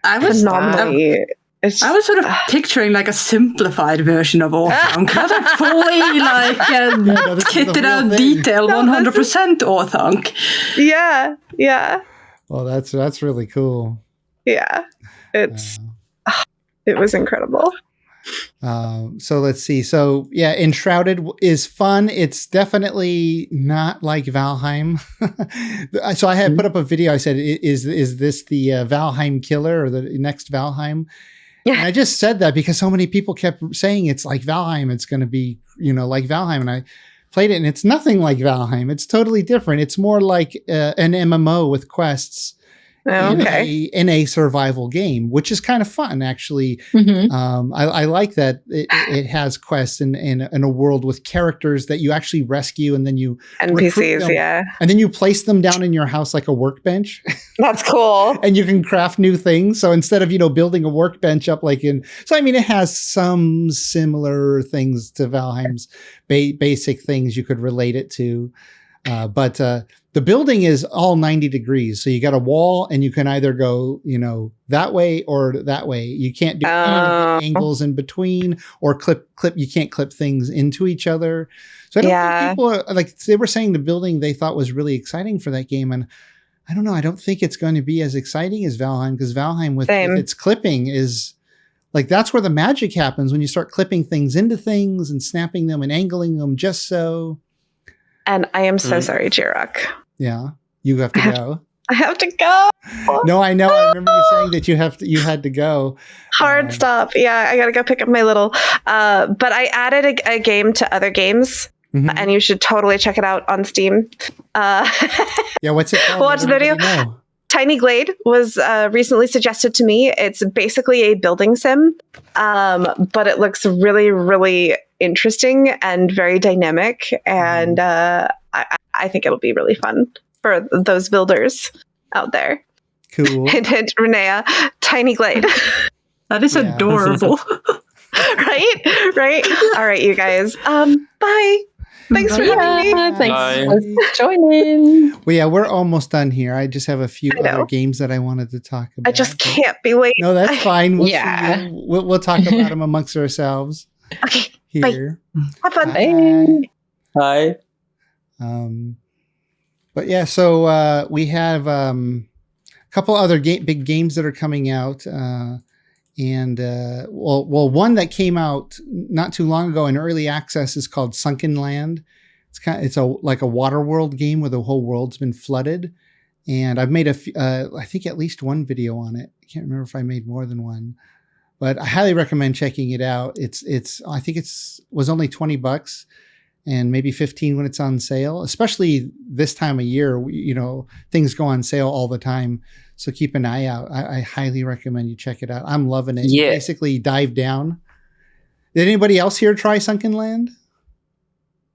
D: I
C: just
D: was
C: phenomenally? It's
D: I was sort of picturing like a simplified version of Orthunk, not a fully like
B: no, this is the
D: kitted
B: real
D: out
B: thing.
D: detailed
C: No,
D: 100% Orthunk.
C: Yeah.
B: Well, that's really cool.
C: Yeah. It was incredible.
B: So let's see. So yeah, Enshrouded is fun. It's definitely not like Valheim. So I had put up a video. I said, "Is this the Valheim killer or the next Valheim?"
C: Yeah.
B: And I just said that because so many people kept saying it's like Valheim. It's going to be like Valheim, and I played it, and it's nothing like Valheim. It's totally different. It's more like an MMO with quests.
C: Oh, okay.
B: In a survival game, which is kind of fun, actually.
E: Mm-hmm.
B: I like that it has quests in a world with characters that you actually rescue, and then you recruit
C: NPCs,
B: them,
C: yeah.
B: and then you place them down in your house like a workbench,
C: That's cool.
B: and you can craft new things. So instead of building a workbench up it has some similar things to Valheim's basic things you could relate it to, but the building is all 90 degrees. So you got a wall and you can either go, that way or that way. You can't do any angles in between or clip. You can't clip things into each other. So I don't think people are, they were saying the building they thought was really exciting for that game. And I don't know. I don't think it's going to be as exciting as Valheim, because Valheim with its clipping is that's where the magic happens, when you start clipping things into things and snapping them and angling them just so.
C: And I am so sorry, Jirok.
B: Yeah, you have to go.
C: I have to go.
B: No, I know. I remember you saying that you had to go.
C: Hard stop. Yeah, I gotta go pick up my little. But I added a game to other games, and you should totally check it out on Steam.
B: Yeah, what's it called?
C: Watch the video. Tiny Glade was recently suggested to me. It's basically a building sim, but it looks really, really interesting and very dynamic, and I think it'll be really fun for those builders out there.
B: Cool.
C: Hint, hint, Renea, Tiny Glade.
D: That is adorable.
C: Right? All right, you guys. Bye. Thanks for having me.
E: Thanks for joining.
B: Well, yeah, we're almost done here. I just have a few other games that I wanted to talk about.
C: I just can't be waiting.
B: No, that's fine. We'll
E: Yeah.
B: we'll talk about them amongst ourselves.
C: Okay.
B: Here.
C: Have fun.
B: Bye.
F: Hi.
B: But yeah, so we have a couple other big games that are coming out, and one that came out not too long ago in early access is called Sunken Land. It's like a water world game where the whole world's been flooded, and I've made I think at least one video on it. I can't remember if I made more than one, but I highly recommend checking it out. I think was only $20. And maybe 15 when it's on sale, especially this time of year. Things go on sale all the time. So keep an eye out. I highly recommend you check it out. I'm loving it.
F: Yeah.
B: You basically dive down. Did anybody else here try Sunken Land?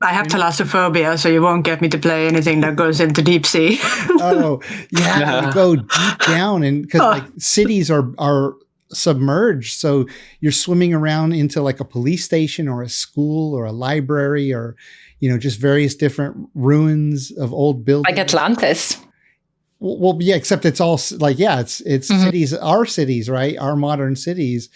D: I have thalassophobia, so you won't get me to play anything that goes into deep sea.
B: Oh, yeah. You go deep down, and because cities are submerged, so you're swimming around into like a police station or a school or a library or just various different ruins of old buildings,
E: Like Atlantis.
B: Well, yeah, except it's all like, it's cities, our cities, right? Our modern cities.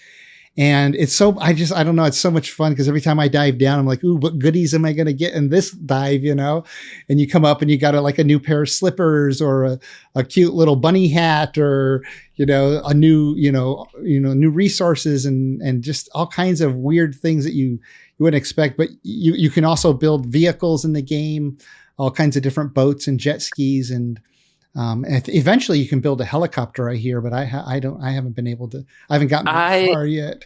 B: And it's so, I don't know. It's so much fun because every time I dive down, I'm like, ooh, what goodies am I going to get in this dive, And you come up and you got a new pair of slippers or a cute little bunny hat or, a new, new resources and just all kinds of weird things that you wouldn't expect. But you can also build vehicles in the game, all kinds of different boats and jet skis and eventually you can build a helicopter, I hear, but I haven't been able to. I haven't gotten that far yet.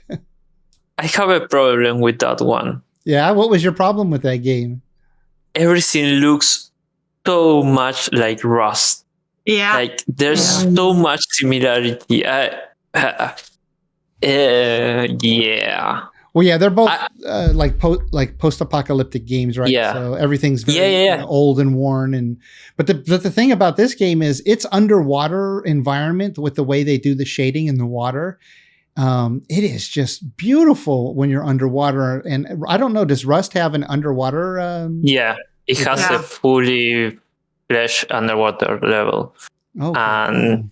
F: I have a problem with that one.
B: Yeah, what was your problem with that game?
F: Everything looks so much like Rust.
D: Yeah.
F: Like there's so much similarity. Yeah.
B: Well, yeah, they're both post-apocalyptic games, right?
F: Yeah.
B: So everything's very old and worn, but the thing about this game is it's underwater environment with the way they do the shading in the water. It is just beautiful when you're underwater. And I don't know, does Rust have an underwater?
F: It has a fully fledged underwater level, and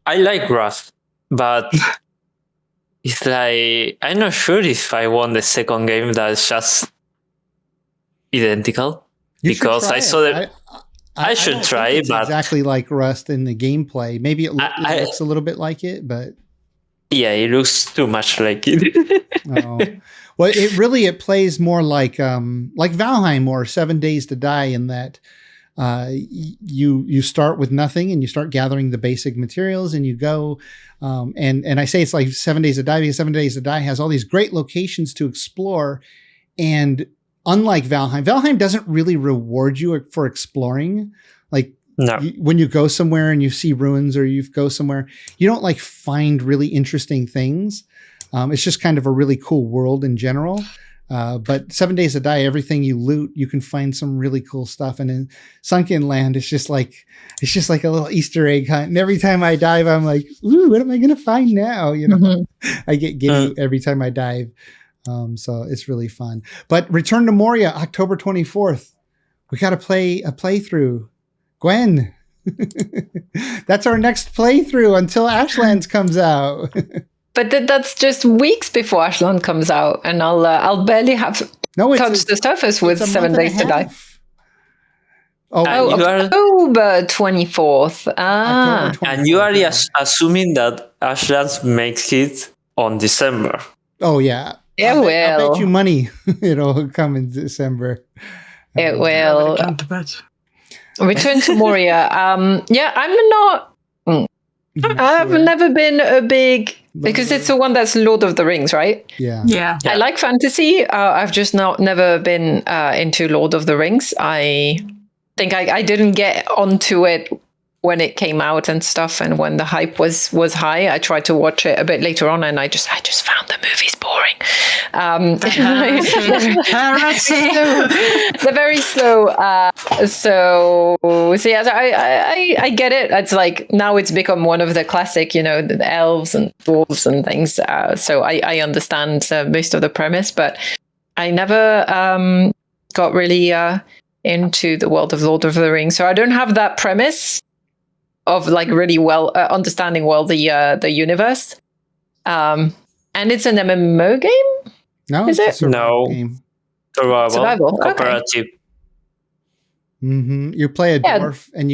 F: I like Rust, but. It's like, I'm not sure if I want the second game that's just identical. Because I saw that I should try it, but
B: exactly like Rust in the gameplay. Maybe it looks a little bit like it, but
F: yeah, it looks too much like it.
B: Well, it plays more like Valheim or 7 Days to Die in that you start with nothing and you start gathering the basic materials and you go and I say it's like 7 Days to Die because 7 Days to Die has all these great locations to explore, and unlike Valheim doesn't really reward you for exploring. Like when you go somewhere and you see ruins or you go somewhere, you don't like find really interesting things. It's just kind of a really cool world in general. But 7 Days to Die, everything you loot, you can find some really cool stuff. And in Sunken Land, it's just like a little Easter egg hunt. And every time I dive, I'm like, ooh, what am I going to find now? I get giddy every time I dive. So it's really fun. But Return to Moria, October 24th. We got to play a playthrough. Gwen, that's our next playthrough until Ashlands comes out.
E: But that's just weeks before Ashland comes out, and I'll barely have touched the surface with 7 Days to Die. October 24th.
F: And you are assuming that Ashlands makes it on December.
B: Oh, yeah.
E: It will.
B: I'll bet you money it'll come in December.
E: It will. Return to Moria. I'm not... I've never been a big... Because it's the one that's Lord of the Rings, right?
B: Yeah.
E: I like fantasy. I've just never been into Lord of the Rings. I think I didn't get onto it when it came out and stuff, and when the hype was high. I tried to watch it a bit later on, and I just found the movies boring. They're very slow. So yeah, I get it. It's like now it's become one of the classic, the elves and dwarves and things. So I understand most of the premise, but I never got really into the world of Lord of the Rings. So I don't have that premise of like really well understanding the universe. And it's an MMO game?
B: No,
E: is it?
F: No.
B: Game.
F: Survival. Cooperative.
E: Okay.
B: Mm-hmm. You play a dwarf, and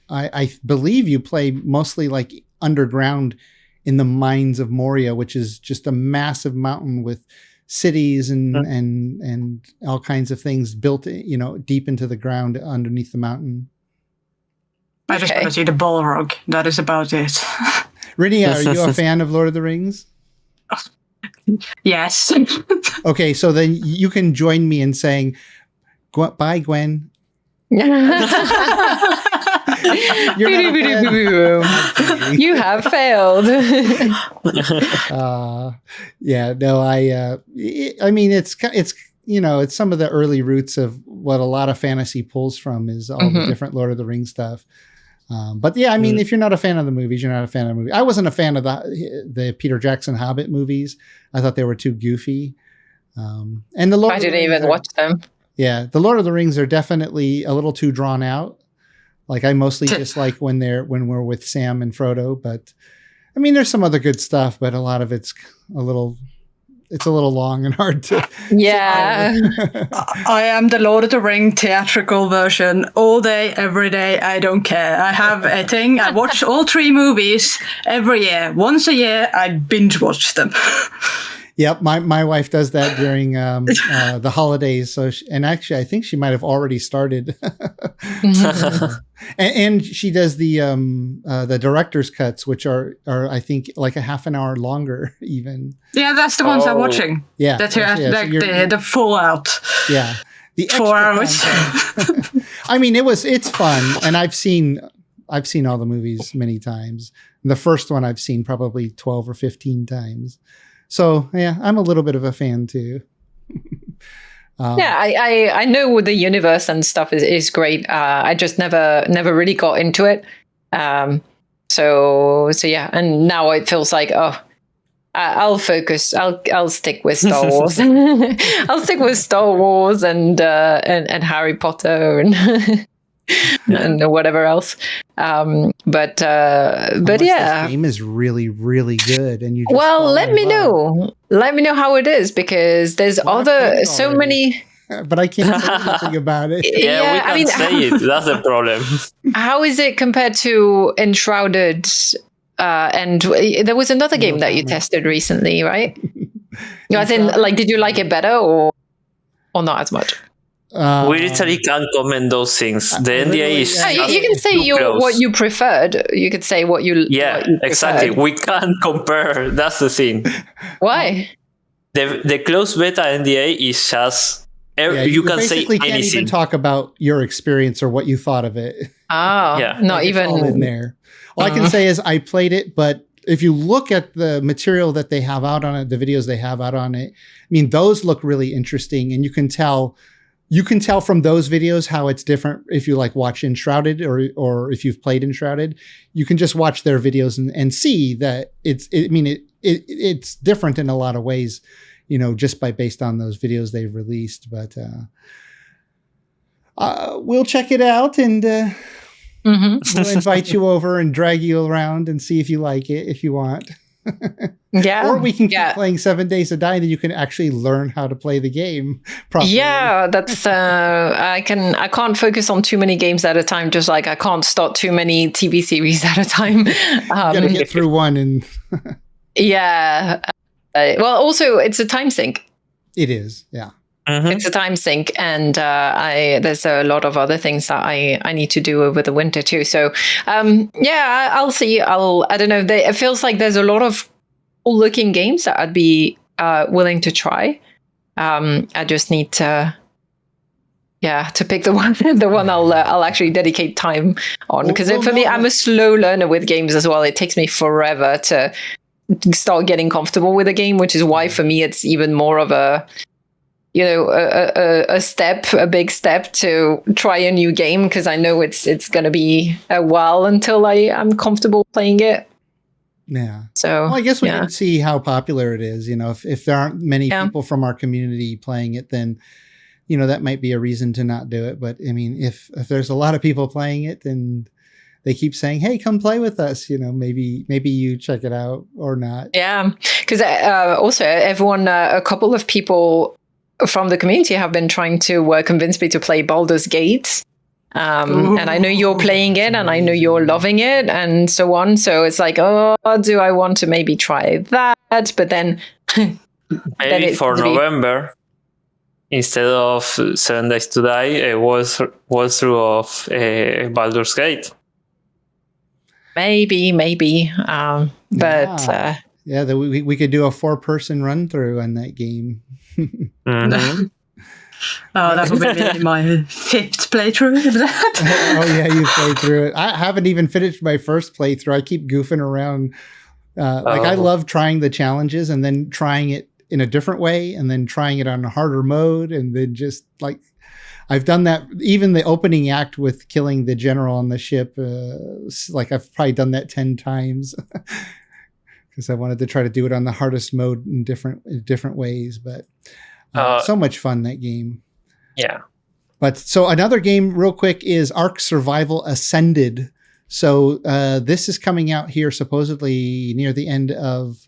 B: I believe you play mostly like underground in the mines of Moria, which is just a massive mountain with cities and all kinds of things built, deep into the ground underneath the mountain.
D: I just want to see the Balrog. That is about it.
B: Rini, are you a fan of Lord of the Rings?
D: Yes.
B: Okay, so then you can join me in saying, bye, Gwen.
E: You have failed.
B: I mean, it's it's some of the early roots of what a lot of fantasy pulls from is all the different Lord of the Rings stuff. But yeah, I mean, if you're not a fan of the movies, you're not a fan of the movie. I wasn't a fan of the Peter Jackson Hobbit movies. I thought they were too goofy. And the Lord
E: I didn't even watch them.
B: Yeah, the Lord of the Rings are definitely a little too drawn out. Like I mostly just like when we're with Sam and Frodo, but I mean, there's some other good stuff, but a lot of it's a little long and hard to.
E: Yeah.
D: I am the Lord of the Ring theatrical version all day, every day. I don't care. I have a thing. I watch all 3 movies every year. Once a year, I binge watch them.
B: Yep, my wife does that during the holidays. So, and actually, I think she might have already started. and she does the director's cuts, which are I think like a half an hour longer, even.
D: Yeah, that's the ones I'm watching.
B: Yeah,
D: that's the fallout.
B: Yeah, the
D: 4 hours.
B: I mean, it's fun, and I've seen all the movies many times. The first one I've seen probably 12 or 15 times. So yeah, I'm a little bit of a fan too.
E: I know the universe and stuff is great. I just never really got into it. So yeah, and now it feels like I'll focus. I'll stick with Star Wars. I'll stick with Star Wars and Harry Potter and whatever else. But yeah,
B: this game is really, really good, and you. Just
E: let me know. Let me know how it is, because there's so many.
B: But I can't say anything about it.
F: Yeah, we can't say it. That's the problem.
E: How is it compared to Enshrouded? And there was another game that you tested recently, right? As in, like, did you like it better or not as much?
F: We literally can't comment those things. The NDA is.
E: You can say what you preferred. You could say what you.
F: Yeah,
E: what you
F: exactly. We can't compare. That's the thing.
E: Why?
F: The closed beta NDA is just. You can say anything.
B: Can't even talk about your experience or what you thought of it.
E: Oh, yeah. Not even
B: all in there. All I can say is I played it, but if you look at the material that they have out on it, the videos they have out on it, I mean, those look really interesting, and you can tell from those videos how it's different if you like watch Enshrouded or if you've played Enshrouded. You can just watch their videos and see that it's different in a lot of ways, just based on those videos they've released. But we'll check it out, and we'll invite you over and drag you around and see if you like it, if you want.
E: Yeah.
B: Or we can keep playing 7 Days to Die, and then you can actually learn how to play the game properly.
E: Yeah, that's I can't focus on too many games at a time, just like I can't start too many TV series at a time.
B: You gotta get through one and
E: yeah. Well, also it's a time sink.
B: It is, yeah.
E: It's a time sink, and there's a lot of other things that I need to do over the winter too. So I'll see. I don't know. It feels like there's a lot of cool looking games that I'd be willing to try. I just need to pick the one I'll actually dedicate time on, because for me, I'm a slow learner with games as well. It takes me forever to start getting comfortable with a game, which is why for me it's even more of a a big step to try a new game, because I know it's going to be a while until I'm comfortable playing it.
B: Yeah.
E: So
B: I guess we can see how popular it is. If there aren't many people from our community playing it, then that might be a reason to not do it. But I mean, if there's a lot of people playing it, then they keep saying, "Hey, come play with us." Maybe you check it out or not.
E: Yeah, because also everyone, a couple of people from the community have been trying to convince me to play Baldur's Gate. And I know you're playing it, and I know you're loving it, and so on. So it's like, do I want to maybe try that? But then
F: maybe for November, instead of 7 Days to Die, a walkthrough of Baldur's Gate.
E: Maybe. But
B: we could do a 4-person run through on that game.
D: That would be my 5th playthrough of that.
B: Oh yeah, you played through it. I haven't even finished my first playthrough. I keep goofing around. I love trying the challenges and then trying it in a different way, and then trying it on a harder mode, and then just like I've done that. Even the opening act with killing the general on the ship, I've probably done that 10 times. Because I wanted to try to do it on the hardest mode in different ways, but so much fun, that game.
F: Yeah,
B: But so another game real quick is Ark Survival Ascended. So this is coming out here supposedly near the end of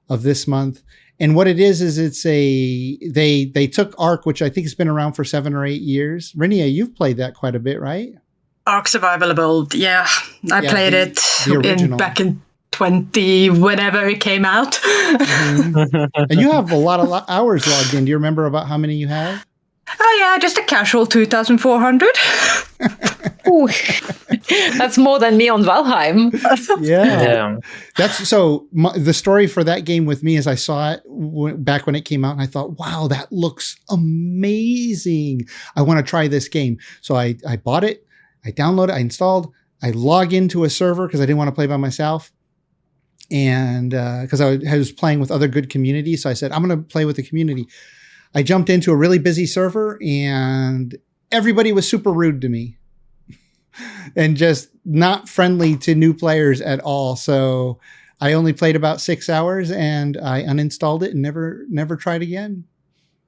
B: this month. And what it is it's they took Ark, which I think has been around for 7 or 8 years. Rinia, you've played that quite a bit, right?
D: Ark Survival Evolved, yeah. I played it back in 20, whenever it came out.
B: Mm-hmm. And you have a lot of hours logged in. Do you remember about how many you have?
D: Oh yeah, just a casual 2,400.
E: Ooh, that's more than me on Valheim.
B: Yeah. That's so. The story for that game with me is I saw it back when it came out, and I thought, "Wow, that looks amazing! I want to try this game." So I bought it, I downloaded, I installed, I log into a server because I didn't want to play by myself, and because I was playing with other good communities, so I said, "I'm going to play with the community." I jumped into a really busy server, and everybody was super rude to me. And just not friendly to new players at all. So I only played about 6 hours and I uninstalled it and never tried again.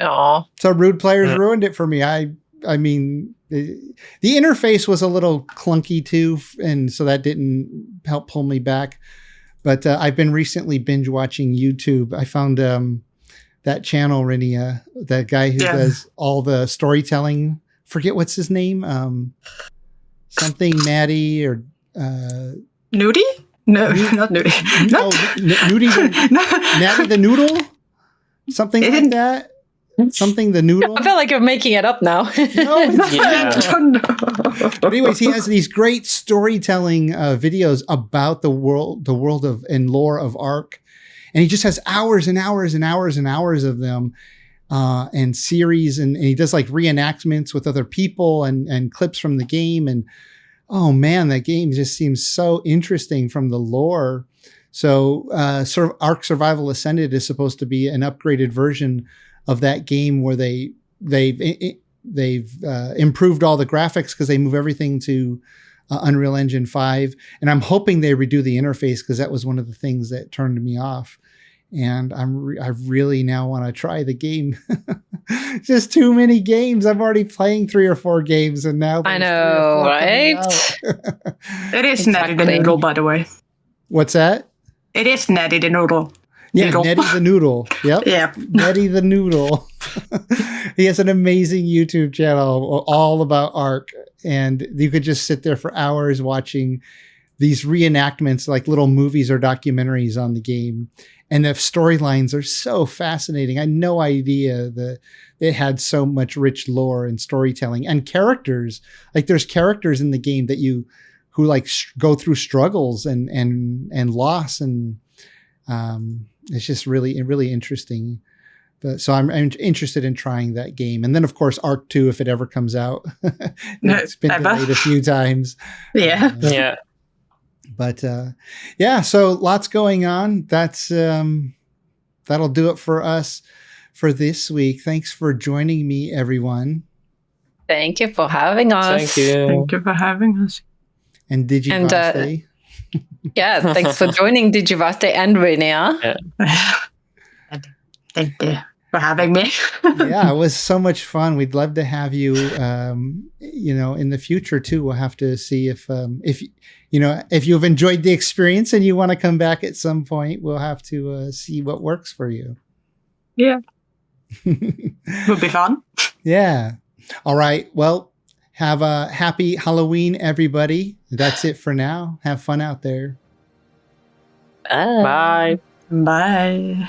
E: Oh,
B: so rude players ruined it for me. I mean, the interface was a little clunky too, and so that didn't help pull me back. But I've been recently binge watching YouTube. I found that channel, Rinia, that guy who does all the storytelling. Forget what's his name. Something Natty or
D: Nudie? No, not Nudie.
B: No, Nudie. Natty the Noodle? Something like that. Something the Noodle.
E: I feel like you're making it up now.
B: No, But anyways, he has these great storytelling videos about the world of and lore of Ark, and he just has hours and hours and hours and hours of them. And series, and he does like reenactments with other people and clips from the game. And oh man, that game just seems so interesting from the lore. So Ark Survival Ascended is supposed to be an upgraded version of that game where they've improved all the graphics because they move everything to Unreal Engine 5. And I'm hoping they redo the interface because that was one of the things that turned me off. And I really now want to try the game. Just too many games. I'm already playing 3 or 4 games, and now
E: I know, right?
D: It is Netty the Noodle, by the way.
B: What's that?
D: It is Netty the Noodle.
B: Yeah, Netty the Noodle. Yep.
D: Yeah.
B: Netty the Noodle. He has an amazing YouTube channel all about Ark, and you could just sit there for hours watching these reenactments, like little movies or documentaries on the game. And the storylines are so fascinating. I had no idea that it had so much rich lore and storytelling and characters. Like there's characters in the game that who like go through struggles and loss. And it's just really interesting. But so I'm interested in trying that game. And then of course, Ark 2, if it ever comes out. It's been delayed a few times.
D: Yeah.
F: Yeah.
B: But so lots going on. That's that'll do it for us for this week. Thanks for joining me, everyone.
E: Thank you for having us.
F: Thank you.
D: Thank you for having us.
B: And Digivaste.
E: Yeah, thanks for joining Digivaste and Rinia.
D: Yeah. Thank you for having me.
B: Yeah, it was so much fun. We'd love to have you. In the future too. We'll have to see if you've enjoyed the experience and you want to come back at some point. We'll have to see what works for you.
D: Yeah, would be fun.
B: Yeah. All right. Well, have a happy Halloween, everybody. That's it for now. Have fun out there.
F: Bye.
D: Bye.